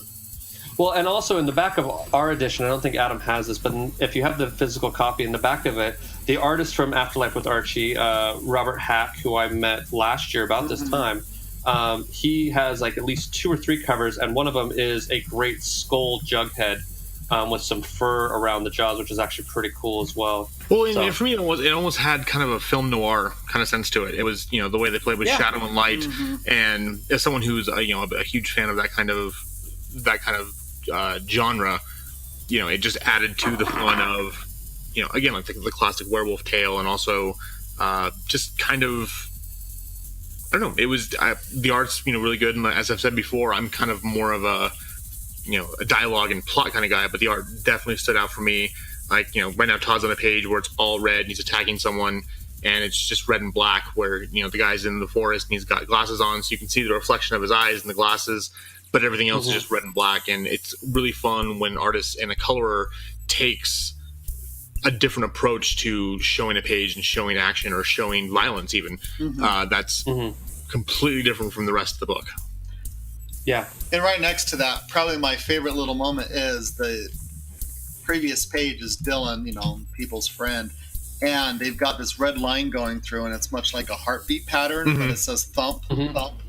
Well, and also in the back of our edition, I don't think Adam has this, but if you have the physical copy, in the back of it, the artist from Afterlife with Archie, Robert Hack, who I met last year about this time, he has like at least 2 or 3 covers, and one of them is a great skull Jughead with some fur around the jaws, which is actually pretty cool as well. Well, and for me, it almost had kind of a film noir kind of sense to it. It was, the way they played with shadow and light, and as someone who's a huge fan of that kind of genre, it just added to the fun of, again, like the classic werewolf tale, and also just kind of, I don't know, it was the art's really good, and as I've said before, I'm kind of more of a dialogue and plot kind of guy, but the art definitely stood out for me. Like, right now Todd's on a page where it's all red and he's attacking someone, and it's just red and black, where the guy's in the forest and he's got glasses on, so you can see the reflection of his eyes in the glasses, but everything else is just red and black. And it's really fun when artists and a colorer takes a different approach to showing a page and showing action or showing violence even. That's completely different from the rest of the book. Yeah. And right next to that, probably my favorite little moment is the previous page is Dylan, people's friend, and they've got this red line going through, and it's much like a heartbeat pattern, but it says thump, thump.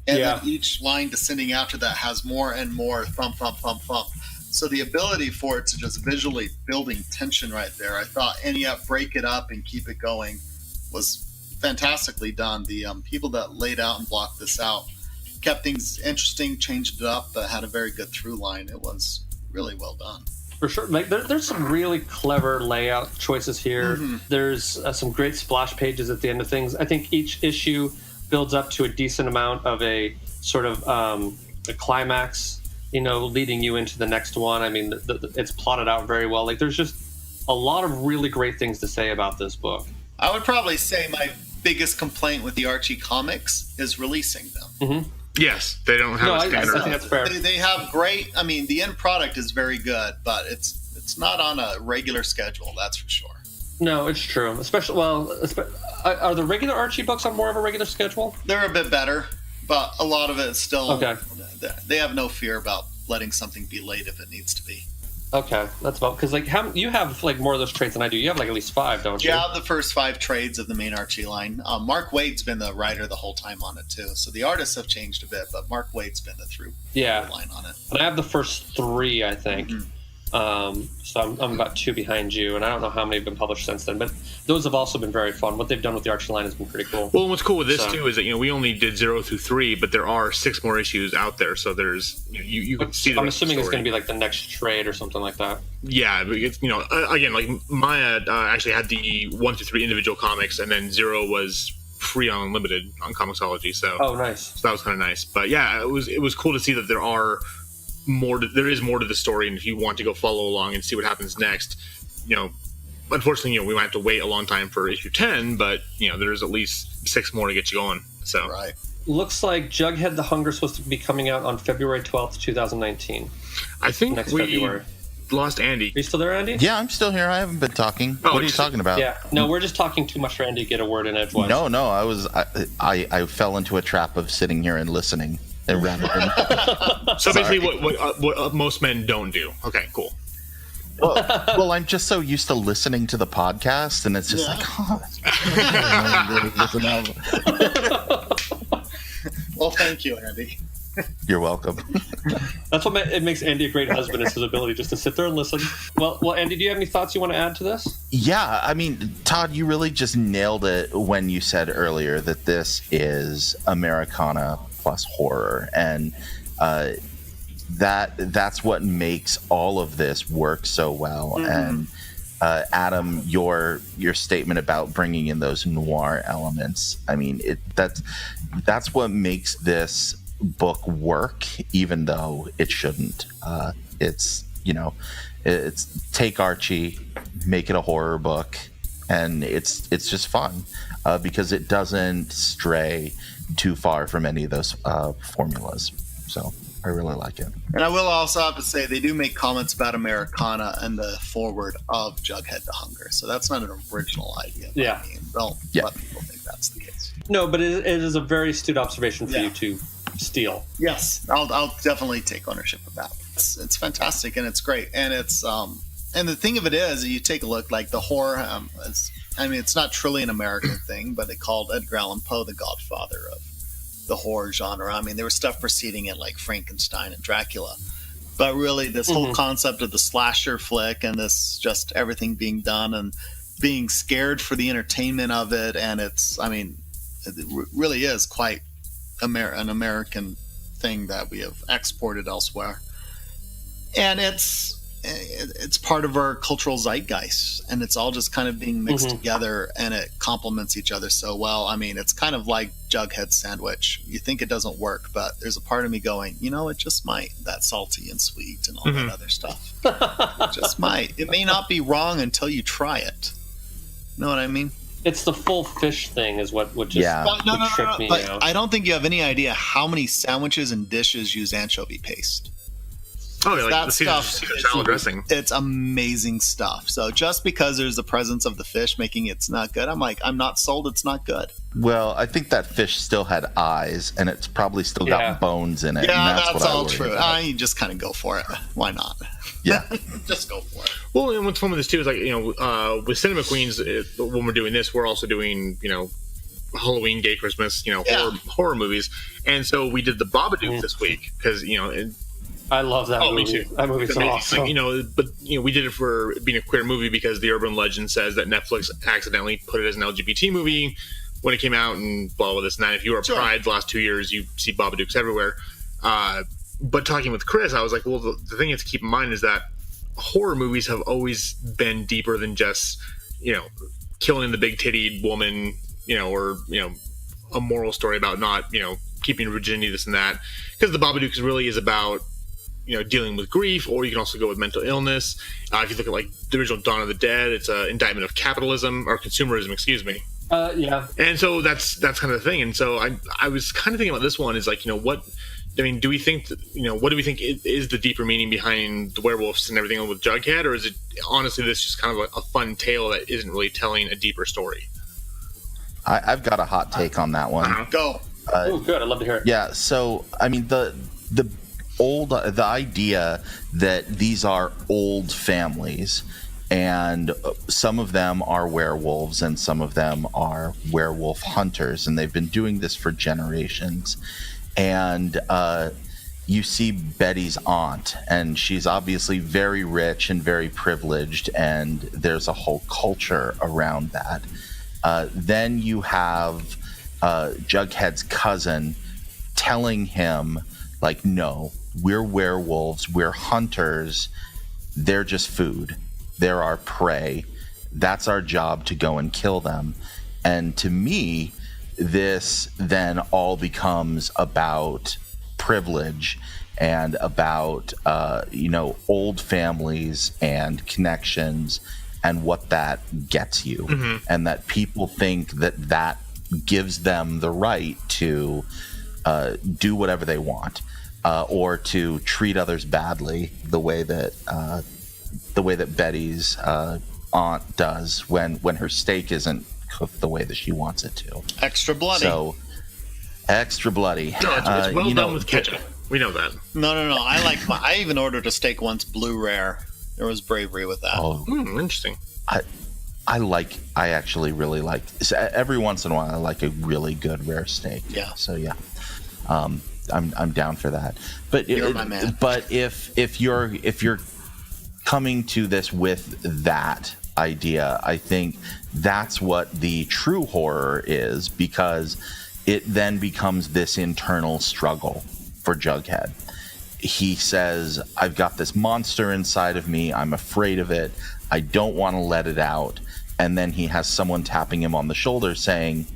And then each line descending after that has more and more thump, thump, thump, thump. So the ability for it to just visually building tension right there, I thought, and yet break it up and keep it going. was fantastically done. The people that laid out and blocked this out kept things interesting, changed it up, but had a very good through line. It was really well done. For sure. Like there's some really clever layout choices here. There's some great splash pages at the end of things. I think each issue builds up to a decent amount of a sort of a climax, leading you into the next one. I mean, it's plotted out very well. Like there's just a lot of really great things to say about this book. I would probably say my biggest complaint with the Archie comics is releasing them. Yes, they don't have a standard. I think that's fair. They have great. I mean, the end product is very good, but it's not on a regular schedule. That's for sure. No, it's true. Especially, are the regular Archie books on more of a regular schedule? They're a bit better, but a lot of it is still. Okay. They have no fear about letting something be late if it needs to be. Okay, that's about because you have more of those trades than I do. You have at least 5, don't you? Yeah, the first 5 trades of the main Archie line. Mark Waid's been the writer the whole time on it too, so the artists have changed a bit, but Mark Waid's been the through line on it. And I have the first 3, I think. So I'm about 2 behind you, and I don't know how many have been published since then, but those have also been very fun. What they've done with the Archie line has been pretty cool. Well, what's cool with this too is that we only did 0 through 3, but there are 6 more issues out there, so there's you can see. I'm assuming it's going to be like the next trade or something like that. Yeah, but it's, again, like Maya actually had the 1 through 3 individual comics, and then 0 was free on Unlimited on Comixology. So nice. So that was kind of nice. But yeah, it was cool to see that there is more to the story, and if you want to go follow along and see what happens next, unfortunately, we might have to wait a long time for issue 10, but there's at least 6 more to get you going. So right. Looks like Jughead the Hunger is supposed to be coming out on February 12th, 2019. I think next we February. Lost Andy. Are you still there, Andy? Yeah, I'm still here. I haven't been talking. What are you talking about? Yeah, no, we're just talking too much for Andy to get a word in edgewise. No, I fell into a trap of sitting here and listening. So basically what most men don't do. Okay, cool. Well, I'm just so used to listening to the podcast, and it's just Well, thank you, Andy. You're welcome. That's what it makes Andy a great husband, is his ability just to sit there and listen. Well, Andy, do you have any thoughts you want to add to this? Yeah, I mean, Todd, you really just nailed it when you said earlier that this is Americana plus horror, and that's what makes all of this work so well. And Adam, your statement about bringing in those noir elements, I mean, that's what makes this book work, even though it shouldn't. It's take Archie, make it a horror book, and it's just fun because it doesn't stray too far from any of those formulas. So I really like it. And I will also have to say they do make comments about Americana and the foreword of Jughead the Hunger. So that's not an original idea. Yeah. Don't let people think that's the case. No, but it is a very astute observation for you to steal. Yes, I'll definitely take ownership of that. It's fantastic and it's great. And it's and the thing of it is, you take a look, like the horror, it's not truly an American thing, but they called Edgar Allan Poe the godfather of the horror genre. I mean, there was stuff preceding it like Frankenstein and Dracula. But really, this whole concept of the slasher flick and this just everything being done and being scared for the entertainment of it, and it really is quite an American thing that we have exported elsewhere. And it's part of our cultural zeitgeist, and it's all just kind of being mixed together, and it complements each other so well. I mean, it's kind of like Jughead sandwich. You think it doesn't work, but there's a part of me going, it just might. That salty and sweet and all that other stuff. It just might. It may not be wrong until you try it. Know what I mean? It's the full fish thing is what would just would trip me out. I don't think you have any idea how many sandwiches and dishes use anchovy paste. Oh, like that Caesar salad dressing. It's amazing stuff. So just because there's the presence of the fish making it's not good, I'm not sold it's not good. Well, I think that fish still had eyes, and it's probably still got bones in it. Yeah, and that's all true. You just kind of go for it. Why not? Yeah. Just go for it. Well, and what's fun with this, too, is with Cinema Queens, when we're doing this, we're also doing, Halloween, Gay Christmas, horror movies. And so we did the Babadook this week because, I love that movie. Me too. That movie's so awesome. Like, but we did it for being a queer movie because the urban legend says that Netflix accidentally put it as an LGBT movie when it came out, and blah, blah, this and that. If you were at Pride the last 2 years, you see Babadooks everywhere. But talking with Chris, I was like, well, the thing you have to keep in mind is that horror movies have always been deeper than just, killing the big-tittied woman, or, a moral story about not, keeping virginity, this and that. Because the Babadook really is about, dealing with grief, or you can also go with mental illness. If you look at, like, the original Dawn of the Dead, it's an indictment of capitalism, or consumerism, excuse me. Yeah. And so that's kind of the thing. And so I was kind of thinking about this one is, like, what... I mean, do we think that, what do we think is the deeper meaning behind the werewolves and everything with Jughead, or is it honestly this just kind of a fun tale that isn't really telling a deeper story? I've got a hot take on that one. Go. Oh, good. I'd love to hear it. Yeah. So, I mean, the idea that these are old families, and some of them are werewolves and some of them are werewolf hunters, and they've been doing this for generations. And you see Betty's aunt, and she's obviously very rich and very privileged, and there's a whole culture around that. Then you have Jughead's cousin telling him, like, no, we're werewolves, we're hunters, they're just food, they're our prey, that's our job to go and kill them. And to me, this then all becomes about privilege and about old families and connections and what that gets you. Mm-hmm. And that people think that gives them the right to do whatever they want, or to treat others badly the way that Betty's aunt does when her steak isn't cooked the way that she wants it to. Extra bloody. So, extra bloody. No, it's well done with ketchup. We know that. No. I even ordered a steak once, blue rare. There was bravery with that. Oh, interesting. I actually really like. Every once in a while, I like a really good rare steak. Yeah. So yeah, I'm down for that. But you're my man. But if you're coming to this with that idea, I think that's what the true horror is, because it then becomes this internal struggle for Jughead. He says, I've got this monster inside of me, I'm afraid of it, I don't want to let it out. And then he has someone tapping him on the shoulder saying,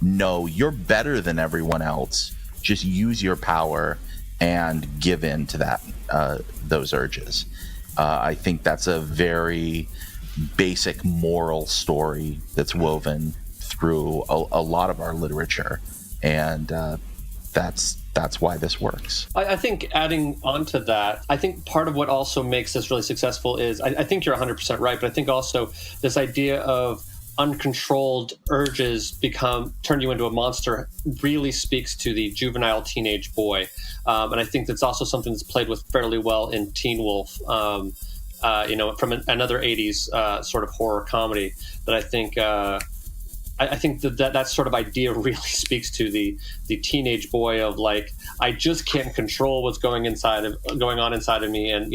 no, you're better than everyone else, just use your power and give in to that those urges. I think that's a very basic moral story that's woven through a lot of our literature, and that's why this works. I think adding on to that, I think part of what also makes this really successful is, I think you're 100% right, but I think also this idea of uncontrolled urges turn you into a monster really speaks to the juvenile teenage boy. And I think that's also something that's played with fairly well in Teen Wolf, from another 80s sort of horror comedy that I think that sort of idea really speaks to the teenage boy of, like, I just can't control what's going on inside of me, and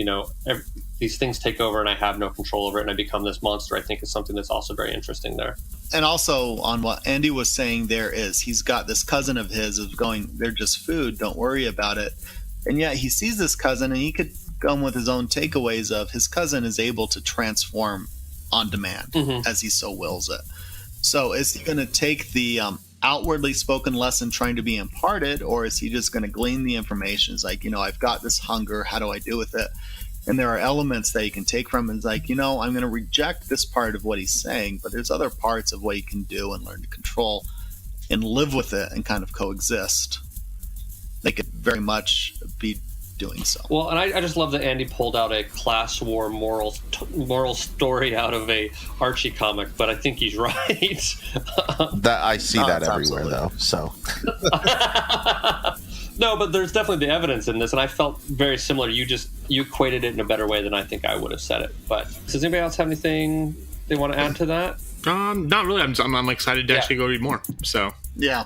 these things take over and I have no control over it and I become this monster. I think is something that's also very interesting there. And also on what Andy was saying, he's got this cousin of his of going, they're just food, don't worry about it. And yet he sees this cousin, and he could come with his own takeaways of his cousin is able to transform on demand as he so wills it. So is he going to take the outwardly spoken lesson trying to be imparted, or is he just going to glean the information? It's like, I've got this hunger. How do I do with it? And there are elements that you can take from it. It's like, I'm going to reject this part of what he's saying, but there's other parts of what he can do and learn to control and live with it and kind of coexist. They could very much be doing so. Well, and I just love that Andy pulled out a class war moral story out of a Archie comic, but I think he's right. That I see that everywhere, though. So no, but there's definitely the evidence in this, and I felt very similar. You equated it in a better way than I think I would have said it. But does anybody else have anything they want to add to that? Not really. I'm excited to actually go read more. So yeah.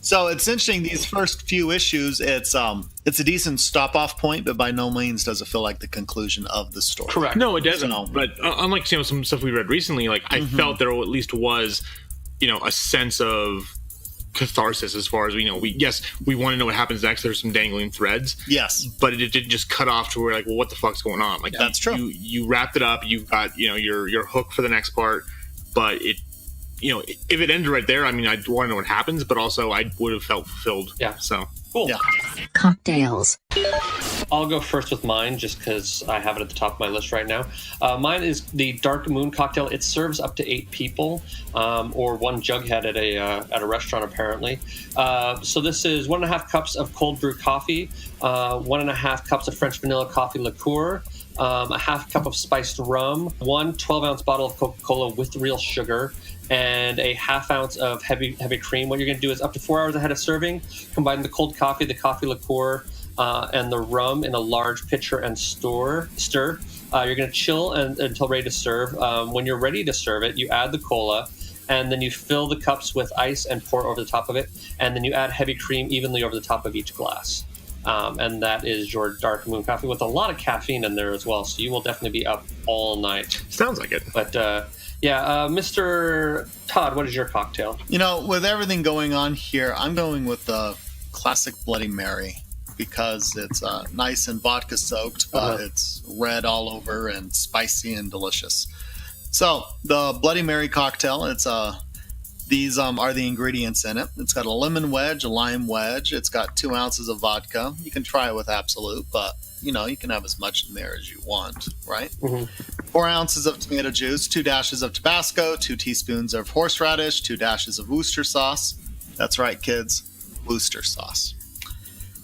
So it's interesting. These first few issues, it's a decent stop-off point, but by no means does it feel like the conclusion of the story. Correct. No, it doesn't. But unlike some stuff we read recently, like I felt there at least was, a sense of catharsis as far as we want to know what happens next. There's some dangling threads. Yes, but it didn't just cut off to where like, well, what the fuck's going on? Like that's true. You wrapped it up. You got your hook for the next part, but it. If it ended right there, I mean, I'd want to know what happens, but also I would have felt fulfilled. Yeah. So cool. Yeah. Cocktails. I'll go first with mine just because I have it at the top of my list right now. Mine is the Dark Moon cocktail. It serves up to 8 people, or 1 Jughead at a restaurant apparently. So this is 1.5 cups of cold brew coffee, 1.5 cups of French vanilla coffee liqueur, a half cup of spiced rum, 1 12-ounce bottle of Coca-Cola with real sugar, and a half ounce of heavy cream. What you're going to do is up to 4 hours ahead of serving, combine the cold coffee, the coffee liqueur, and the rum in a large pitcher and stir. You're going to chill until ready to serve. When you're ready to serve it, you add the cola, and then you fill the cups with ice and pour over the top of it, and then you add heavy cream evenly over the top of each glass. And that is your Dark Moon coffee with a lot of caffeine in there as well, so you will definitely be up all night. Sounds like it. But Mr. Todd, what is your cocktail? With everything going on here, I'm going with the classic Bloody Mary because it's nice and vodka soaked, but it's red all over and spicy and delicious. So the Bloody Mary cocktail, these are the ingredients in it. It's got a lemon wedge, a lime wedge. It's got 2 ounces of vodka. You can try it with Absolute, but you can have as much in there as you want, right? 4 ounces of tomato juice, 2 dashes of Tabasco, 2 teaspoons of horseradish, 2 dashes of Worcester sauce. That's right, kids, Worcester sauce.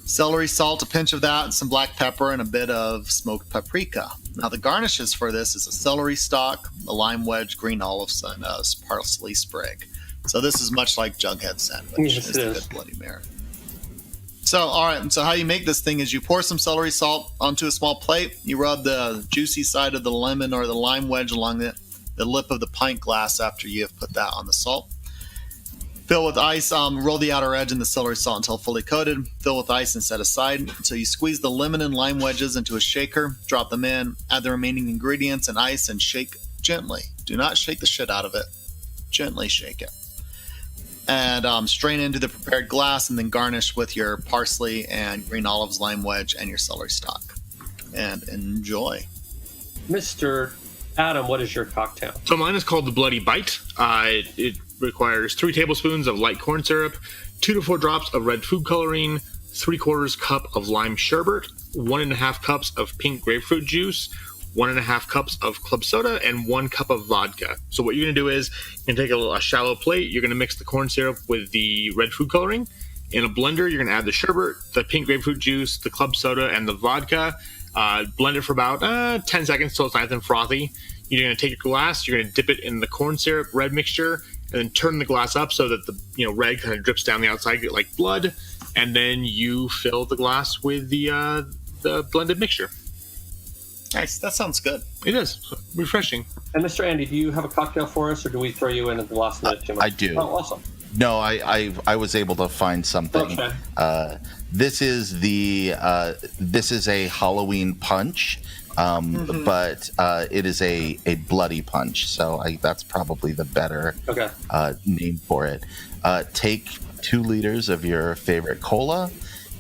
Celery salt, a pinch of that, and some black pepper, and a bit of smoked paprika. Now, the garnishes for this is a celery stalk, a lime wedge, green olives, and a parsley sprig. So this is much like Jughead sandwich. Yes, it's it the is. good Bloody Mary. So, all right. So how you make this thing is you pour some celery salt onto a small plate. You rub the juicy side of the lemon or the lime wedge along the lip of the pint glass after you have put that on the salt. Fill with ice. Roll the outer edge in the celery salt until fully coated. Fill with ice and set aside until you squeeze the lemon and lime wedges into a shaker. Drop them in. Add the remaining ingredients and ice and shake gently. Do not shake the shit out of it. Gently shake it. And strain into the prepared glass and then garnish with your parsley and green olives, lime wedge, and your celery stalk. And enjoy. Mr. Adam, what is your cocktail? So mine is called the Bloody Bite. It requires 3 tablespoons of light corn syrup, 2 to 4 drops of red food coloring, 3/4 cup of lime sherbet, 1.5 cups of pink grapefruit juice, 1.5 cups of club soda, and 1 cup of vodka. So what you're going to do is you're going to take a shallow plate. You're going to mix the corn syrup with the red food coloring. In a blender, you're going to add the sherbet, the pink grapefruit juice, the club soda, and the vodka. Blend it for about 10 seconds until it's nice and frothy. You're going to take your glass. You're going to dip it in the corn syrup red mixture, and then turn the glass up so that the red kind of drips down the outside like blood. And then you fill the glass with the blended mixture. Nice. That sounds good. It is refreshing. And Mr. Andy, do you have a cocktail for us, or do we throw you in at the last minute too much? I do. Oh, awesome. No, I was able to find something. Okay. This is a Halloween punch, but it is a bloody punch. So that's probably the better name for it. Take 2 liters of your favorite cola,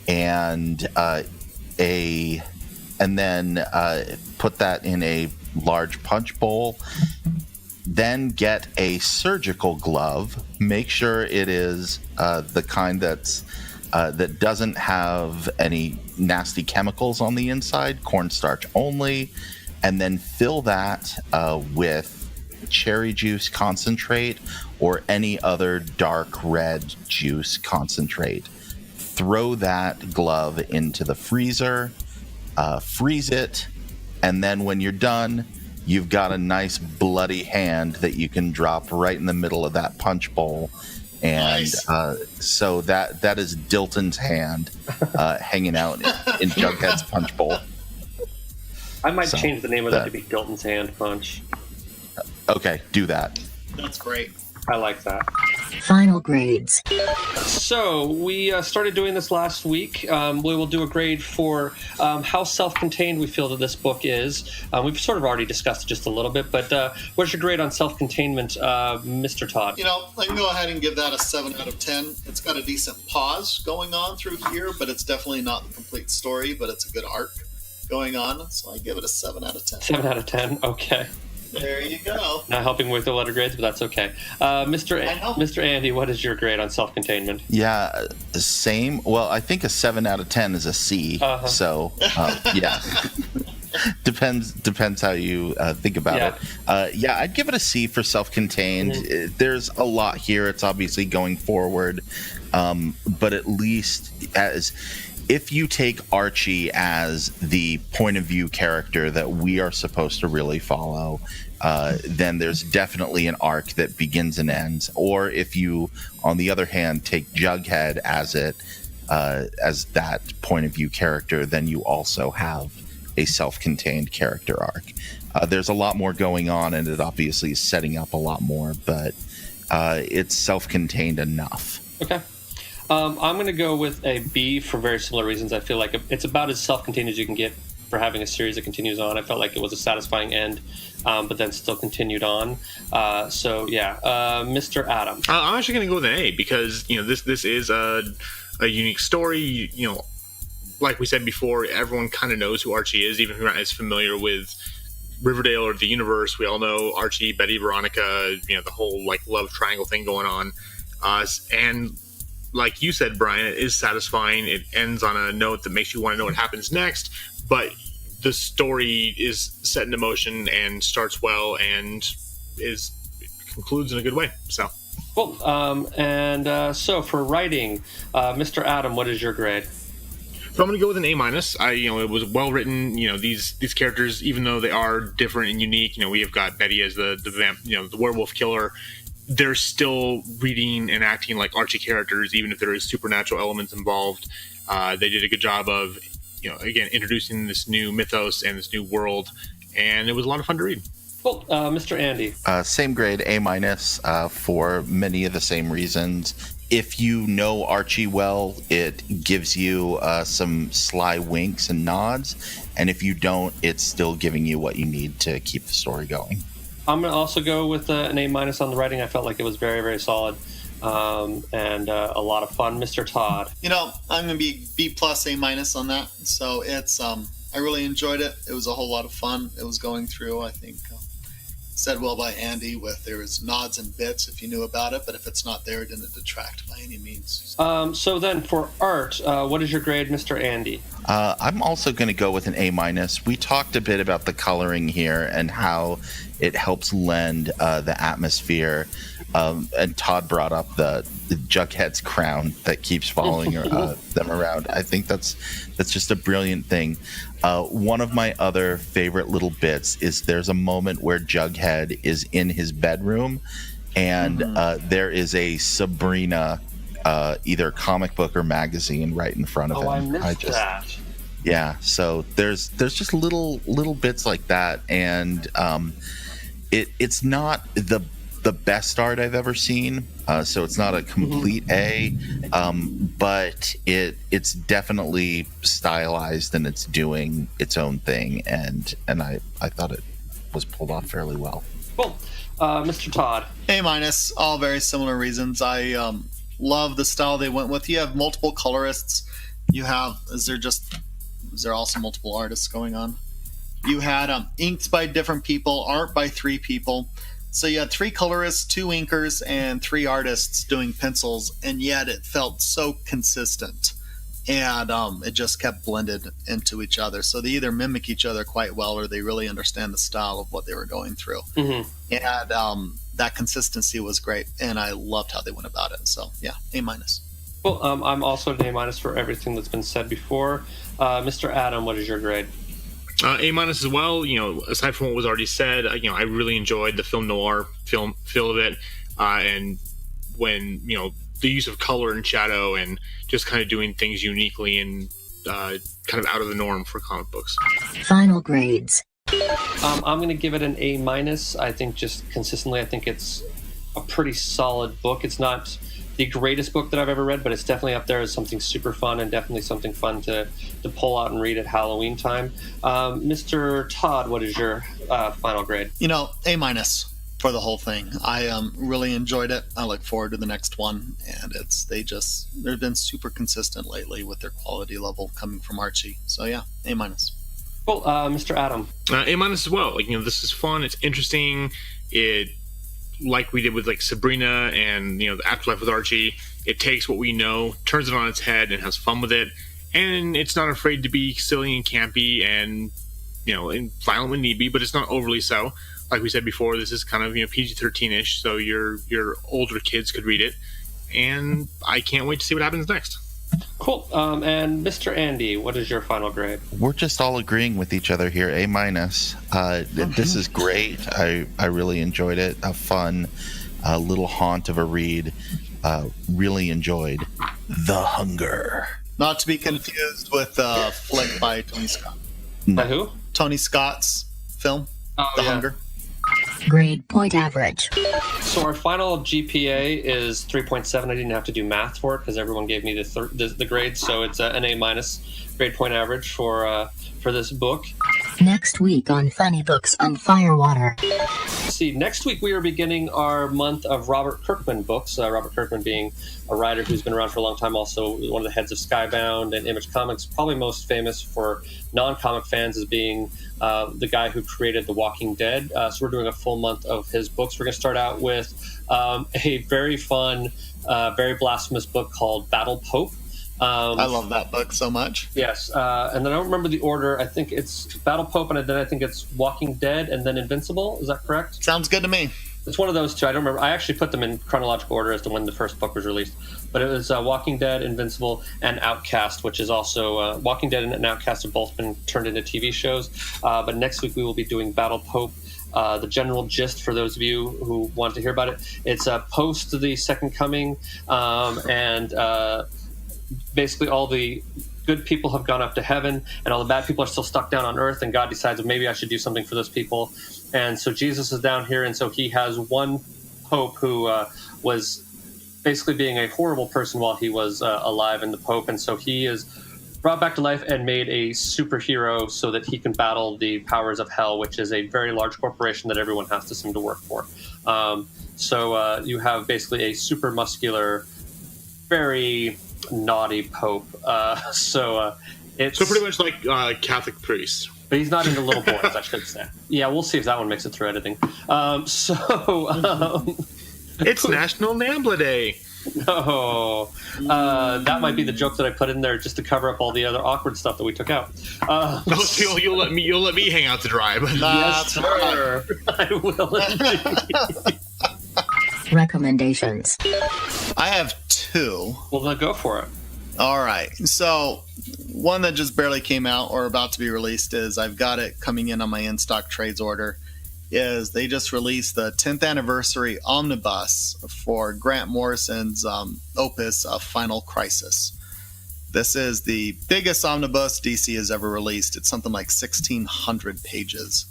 and then put that in a large punch bowl. Then get a surgical glove. Make sure it is the kind that doesn't have any nasty chemicals on the inside, cornstarch only, and then fill that with cherry juice concentrate or any other dark red juice concentrate. Throw that glove into the freezer, freeze it, and then when you're done, you've got a nice bloody hand that you can drop right in the middle of that punch bowl. And nice. So that is Dilton's hand hanging out in Jughead's punch bowl. I might change the name of that to be Dilton's Hand Punch. Okay, do that. That's great. I like that. Final grades. So we started doing this last week. We will do a grade for how self-contained we feel that this book is. We've sort of already discussed it just a little bit, but what's your grade on self-containment, Mr. Todd? You know, I can go ahead and give that a 7 out of 10. It's got a decent pause going on through here, but it's definitely not the complete story, but it's a good arc going on, so I give it a 7 out of 10. 7 out of 10, okay. There you go. Not helping with the letter grades, but that's okay. Mr. Andy, what is your grade on self-containment? Yeah, same. Well, I think a 7 out of 10 is a C. So, yeah. Depends how you think about it. Yeah, I'd give it a C for self-contained. There's a lot here. It's obviously going forward, but at least if you take Archie as the point of view character that we are supposed to really follow, then there's definitely an arc that begins and ends. Or if you, on the other hand, take Jughead as that point of view character, then you also have a self-contained character arc. There's a lot more going on, and it obviously is setting up a lot more, but it's self-contained enough. Okay. I'm going to go with a B for very similar reasons. I feel like it's about as self-contained as you can get for having a series that continues on. I felt like it was a satisfying end, but then still continued on. So yeah, Mr. Adam. I'm actually going to go with an A because this is a unique story. Like we said before, everyone kind of knows who Archie is, even if you're not as familiar with Riverdale or the universe. We all know Archie, Betty, Veronica. The whole love triangle thing going on, and like you said, Brian, it is satisfying. It ends on a note that makes you want to know what happens next, but the story is set into motion and starts well and concludes in a good way. So cool. So for writing, Mr. Adam, what is your grade? So I'm going to go with an A-. It was well written. These characters, even though they are different and unique, we have got Betty as the werewolf killer. They're still reading and acting like Archie characters, even if there is supernatural elements involved. They did a good job of, again, introducing this new mythos and this new world, and it was a lot of fun to read. Cool. Mr. Andy. Same grade, A- for many of the same reasons. If you know Archie well, it gives you some sly winks and nods, and if you don't, it's still giving you what you need to keep the story going. I'm going to also go with an A- on the writing. I felt like it was very, very solid and a lot of fun. Mr. Todd. I'm going to be B+, A- on that. So it's I really enjoyed it. It was a whole lot of fun. It was going through, I think, said well by Andy, there was nods and bits if you knew about it, but if it's not there, it didn't detract by any means. So then for art, what is your grade, Mr. Andy? I'm also going to go with an A-. We talked a bit about the coloring here and how it helps lend the atmosphere. And Todd brought up the Jughead's crown that keeps following them around. I think that's just a brilliant thing. One of my other favorite little bits is there's a moment where Jughead is in his bedroom, and there is a Sabrina either comic book or magazine right in front of him. I missed that. Yeah, so there's just little bits like that, and it's not the best art I've ever seen, so it's not a complete A, but it's definitely stylized and it's doing its own thing, and I thought it was pulled off fairly well. Cool. Mr. Todd. A-, all very similar reasons. I love the style they went with. You have multiple colorists. Is there also multiple artists going on? You had inks by different people, art by 3 people. So you had 3 colorists, 2 inkers, and 3 artists doing pencils, and yet it felt so consistent. And it just kept blended into each other. So they either mimic each other quite well, or they really understand the style of what they were going through. Mm-hmm. And that consistency was great, and I loved how they went about it. So yeah, A-. Well, I'm also an A- for everything that's been said before. Mr. Adam, what is your grade? A- as well. Aside from what was already said, I really enjoyed the film noir feel of it, and when the use of color and shadow and just kind of doing things uniquely and kind of out of the norm for comic books. Final grades. I'm going to give it an A-. I think just consistently, I think it's a pretty solid book. It's not the greatest book that I've ever read, but it's definitely up there as something super fun and definitely something fun to pull out and read at Halloween time. Mr. Todd, what is your final grade? A- for the whole thing. I really enjoyed it. I look forward to the next one, and they've been super consistent lately with their quality level coming from Archie. So yeah, A-. Cool. Mr. Adam? A- as well. This is fun. It's interesting. It, like we did with Sabrina and the Afterlife with Archie, it takes what we know, turns it on its head, and has fun with it. And it's not afraid to be silly and campy and and violent when need be, but it's not overly so. Like we said before, this is kind of PG-13ish, so your older kids could read it. And I can't wait to see what happens next. Cool. And Mr. Andy, what is your final grade? We're just all agreeing with each other here. A-. This is great. I really enjoyed it. A fun little haunt of a read. Really enjoyed The Hunger. Not to be confused with a flick by Tony Scott. By who? Tony Scott's film, The Hunger. Grade point average. So our final GPA is 3.7. I didn't have to do math for it because everyone gave me the grade, so it's an A- grade point average for this book. Next week on Funny Books on Firewater. See, next week we are beginning our month of Robert Kirkman books. Robert Kirkman being a writer who's been around for a long time, also one of the heads of Skybound and Image Comics, probably most famous for non-comic fans as being the guy who created The Walking Dead. So we're doing a full month of his books. We're going to start out with a very fun, very blasphemous book called Battle Pope. I love that book so much. Yes, and then I don't remember the order. I think it's Battle Pope, and then I think it's Walking Dead, and then Invincible. Is that correct? Sounds good to me. It's one of those two. I don't remember. I actually put them in chronological order as to when the first book was released. But it was Walking Dead, Invincible, and Outcast, which is also Walking Dead and Outcast have both been turned into TV shows. But next week we will be doing Battle Pope. The general gist for those of you who want to hear about it, it's post the Second Coming, and basically all the good people have gone up to heaven and all the bad people are still stuck down on earth, and God decides, well, maybe I should do something for those people. And so Jesus is down here, and so he has one pope who was basically being a horrible person while he was alive in the pope, and so he is brought back to life and made a superhero so that he can battle the powers of hell, which is a very large corporation that everyone has to seem to work for. So you have basically a super muscular, very naughty pope. It's pretty much like Catholic priests. But he's not into little boys, I should say. Yeah, we'll see if that one makes it through editing. It's National Nambla Day. No, that might be the joke that I put in there just to cover up all the other awkward stuff that we took out. You'll let me hang out to dry. But yes, sir. I will indeed. Recommendations. I have two. Well, then go for it. All right. So one that just barely came out or about to be released is I've got it coming in on my in-stock trades order. Is they just released the 10th anniversary omnibus for Grant Morrison's opus of Final Crisis. This is the biggest omnibus DC has ever released. It's something like 1,600 pages,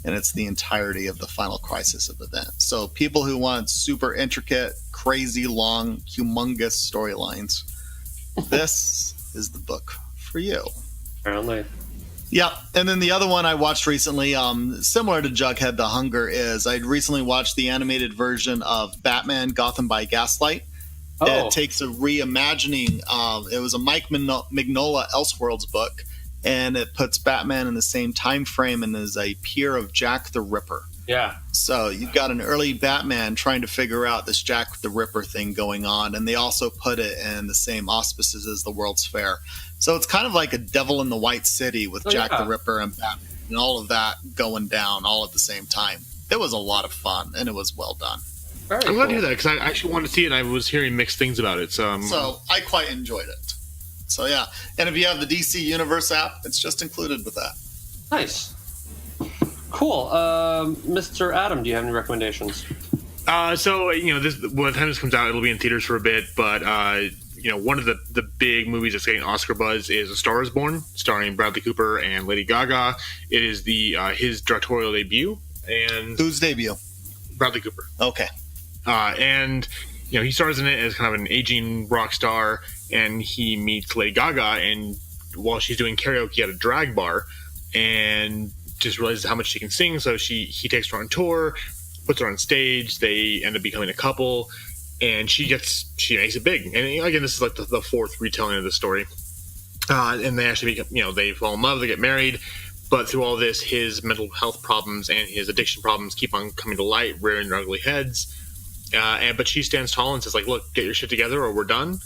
and it's the entirety of the Final Crisis event. So people who want super intricate, crazy, long, humongous storylines, this is the book for you. Apparently. Yeah, and then the other one I watched recently, similar to Jughead the Hunger, is I'd recently watched the animated version of Batman Gotham by Gaslight. It takes a reimagining. It was a Mike Mignola Elseworlds book, and it puts Batman in the same time frame and is a peer of Jack the Ripper. Yeah. So you've got an early Batman trying to figure out this Jack the Ripper thing going on, and they also put it in the same auspices as the World's Fair. So it's kind of like a Devil in the White City with Jack the Ripper and Batman and all of that going down all at the same time. It was a lot of fun, and it was well done. I'm glad to hear that, because I actually wanted to see it, and I was hearing mixed things about it. So I quite enjoyed it. So yeah, and if you have the DC Universe app, it's just included with that. Nice. Cool. Mr. Adam, do you have any recommendations? So, this when the time this comes out, it'll be in theaters for a bit, but one of the big movies that's getting Oscar buzz is A Star Is Born, starring Bradley Cooper and Lady Gaga. It is his directorial debut. And whose debut? Bradley Cooper. Okay. And he stars in it as kind of an aging rock star, and he meets Lady Gaga, and while she's doing karaoke at a drag bar, and just realizes how much she can sing, so he takes her on tour, puts her on stage, they end up becoming a couple, and she makes it big. And again, this is like the fourth retelling of the story. And they actually they fall in love, they get married, but through all this, his mental health problems and his addiction problems keep on coming to light, rearing their ugly heads. But she stands tall and says, like, look, get your shit together or we're done.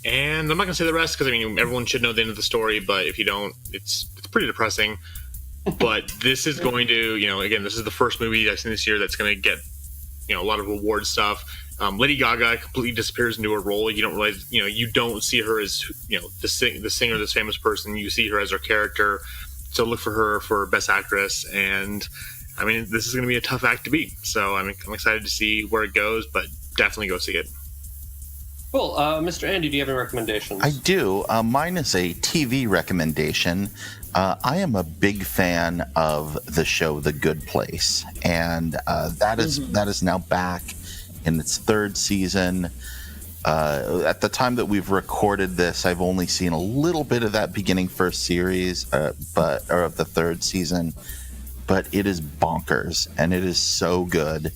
And I'm not going to say the rest because, everyone should know the end of the story, but if you don't, it's pretty depressing. But this is going to, again, this is the first movie I've seen this year that's going to get, a lot of reward stuff. Lady Gaga completely disappears into a role. You don't realize, you don't see her as, the singer, this famous person. You see her as her character. So look for her for Best Actress. And, this is going to be a tough act to beat. So I'm excited to see where it goes, but definitely go see it. Cool. Mr. Andy, do you have any recommendations? I do. Mine is a TV recommendation. I am a big fan of the show The Good Place, and that is now back in its third season. At the time that we've recorded this, I've only seen a little bit of that beginning first series, or of the third season, but it is bonkers, and it is so good,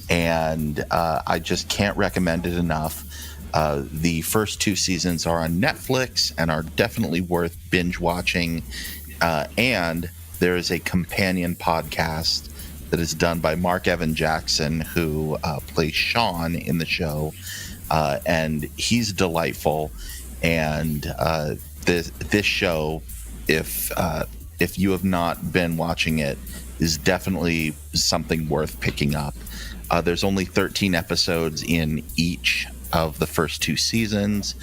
and I just can't recommend it enough. The first two seasons are on Netflix and are definitely worth binge watching. And there is a companion podcast that is done by Mark Evan Jackson, who plays Sean in the show. And he's delightful. And this show, if you have not been watching it, is definitely something worth picking up. There's only 13 episodes in each of the first two seasons.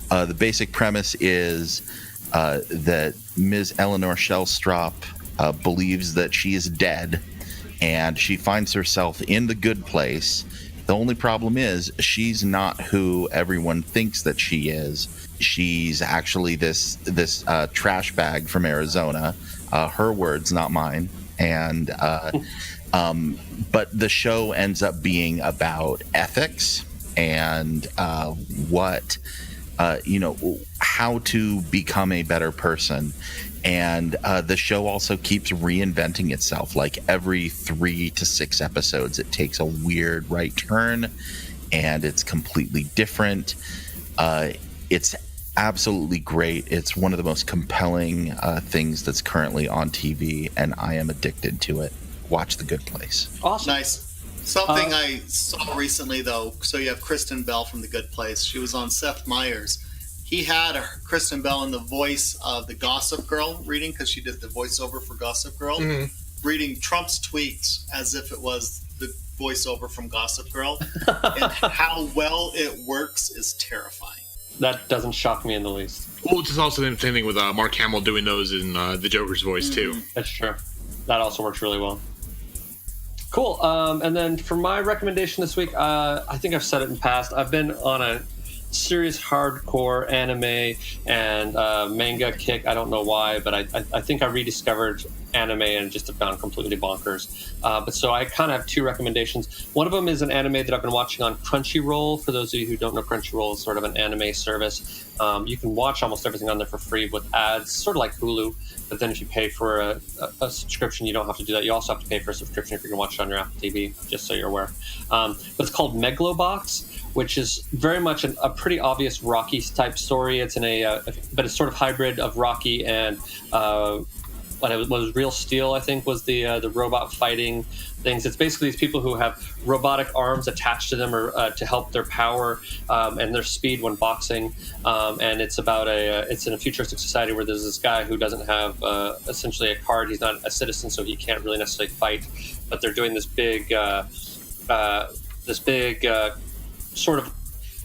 The basic premise is that Ms. Eleanor Shellstrop believes that she is dead, and she finds herself in the good place. The only problem is she's not who everyone thinks that she is. She's actually this trash bag from Arizona. Her words, not mine. And but the show ends up being about ethics and how to become a better person. And the show also keeps reinventing itself. Like every 3 to 6 episodes, it takes a weird right turn, and it's completely different. It's absolutely great. It's one of the most compelling things that's currently on TV, and I am addicted to it. Watch The Good Place. Awesome. Nice. Something I saw recently, though. So you have Kristen Bell from The Good Place. She was on Seth Meyers. He had Kristen Bell in the voice of the Gossip Girl reading, because she did the voiceover for Gossip Girl, reading Trump's tweets as if it was the voiceover from Gossip Girl. And how well it works is terrifying. That doesn't shock me in the least. Well, it's also the same thing with Mark Hamill doing those in the Joker's voice, too. That's true. That also works really well. Cool. And then for my recommendation this week, I think I've said it in the past. I've been on a serious hardcore anime and manga kick. I don't know why, but I think I rediscovered anime and just have gone completely bonkers. But so I kind of have two recommendations. One of them is an anime that I've been watching on Crunchyroll. For those of you who don't know, Crunchyroll is sort of an anime service. You can watch almost everything on there for free with ads, sort of like Hulu. But then if you pay for a subscription, you don't have to do that. You also have to pay for a subscription if you can watch it on your Apple TV, just so you're aware. But it's called Megalobox, which is very much a pretty obvious Rocky type story. It's but it's sort of hybrid of Rocky and what was Real Steel, I think, was the robot fighting things. It's basically these people who have robotic arms attached to them or to help their power and their speed when boxing. And it's about it's in a futuristic society where there's this guy who doesn't have essentially a card. He's not a citizen, so he can't really necessarily fight. But they're doing this big sort of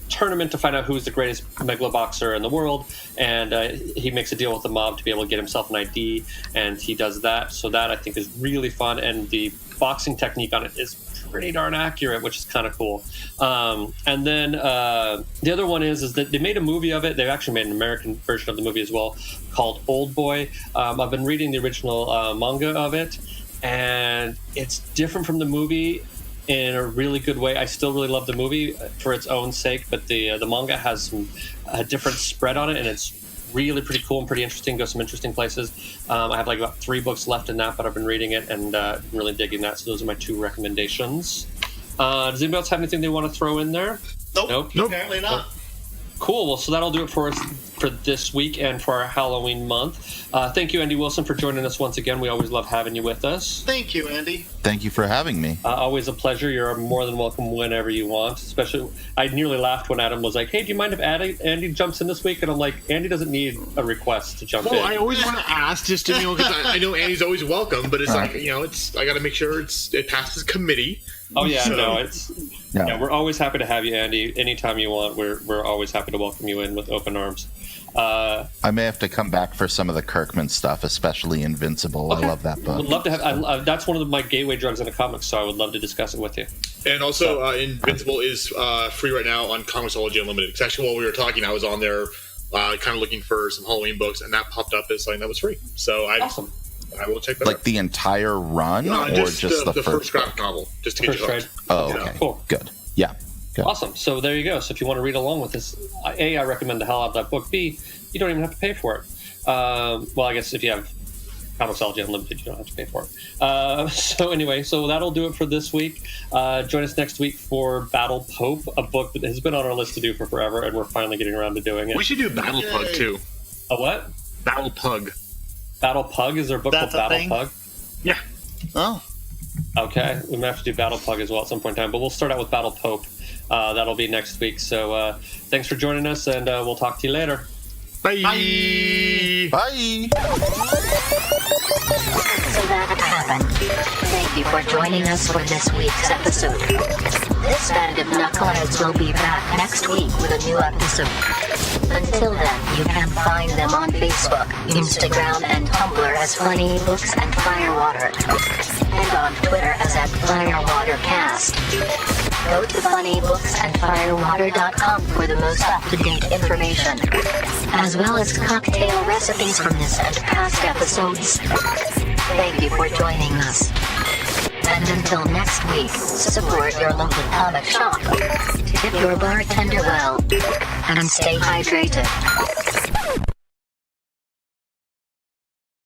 tournament to find out who's the greatest megaloboxer in the world, and he makes a deal with the mob to be able to get himself an ID, and he does that. So that I think is really fun, and the boxing technique on it is pretty darn accurate, which is kind of cool. And then the other one is that they made a movie of it. They actually made an American version of the movie as well, called Old Boy. I've been reading the original manga of it, and it's different from the movie. in a really good way. I still really love the movie for its own sake, but the manga has a different spread on it, and it's really pretty cool and pretty interesting. Goes some interesting places. I have like about 3 books left in that, but I've been reading it and really digging that. So those are my 2 recommendations. Does anybody else have anything they want to throw in there? Nope. Apparently not. Cool. Well, so that'll do it for us for this week and for our Halloween month. Thank you, Andy Wilson, for joining us once again. We always love having you with us. Thank you, Andy. Thank you for having me. Always a pleasure. You're more than welcome whenever you want. Especially, I nearly laughed when Adam was like, "Hey, do you mind if Andy jumps in this week?" And I'm like, Andy doesn't need a request to jump in. I always want to ask, just to, because I know Andy's always welcome, but it's like, I got to make sure it passes committee. Oh yeah, no, we're always happy to have you, Andy. Anytime you want, we're always happy to welcome you in with open arms. I may have to come back for some of the Kirkman stuff, especially Invincible. Okay. I love that book. Would love to have. That's one of my gateway drugs in the comics, so I would love to discuss it with you. And also, Invincible is free right now on Comicsology Unlimited. Because actually, while we were talking, I was on there kind of looking for some Halloween books, and that popped up as something that was free. So awesome. I will check that out. out. The entire run, or just the first graphic novel, just to get you hooked. Oh, okay. Cool. Good. Yeah. Good. Awesome. So there you go. So if you want to read along with this, A, I recommend the hell out of that book. B, you don't even have to pay for it. Well, I guess if you have Comicsology Unlimited, you don't have to pay for it. So anyway, so that'll do it for this week. Join us next week for Battle Pope, a book that has been on our list to do for forever, and we're finally getting around to doing it. We should do Battle Pug, too. A what? Battle Pug. Battle Pug? Is there a book called Battle Pug? Yeah. Oh. Okay. We may have to do Battle Pug as well at some point in time, but we'll start out with Battle Pope. That'll be next week. So thanks for joining us, and we'll talk to you later. Bye. Bye. Bye. So that happened. Thank you for joining us for this week's episode. This band of knuckleheads will be back next week with a new episode. Until then, you can find them on Facebook, Instagram, and Tumblr as Funny Books and Firewater, and on Twitter as @FirewaterCast. Go to funnybooksandfirewater.com for the most up-to-date information, as well as cocktail recipes from this and past episodes. Thank you for joining us. And until next week, support your local comic shop, tip your bartender well, and stay hydrated.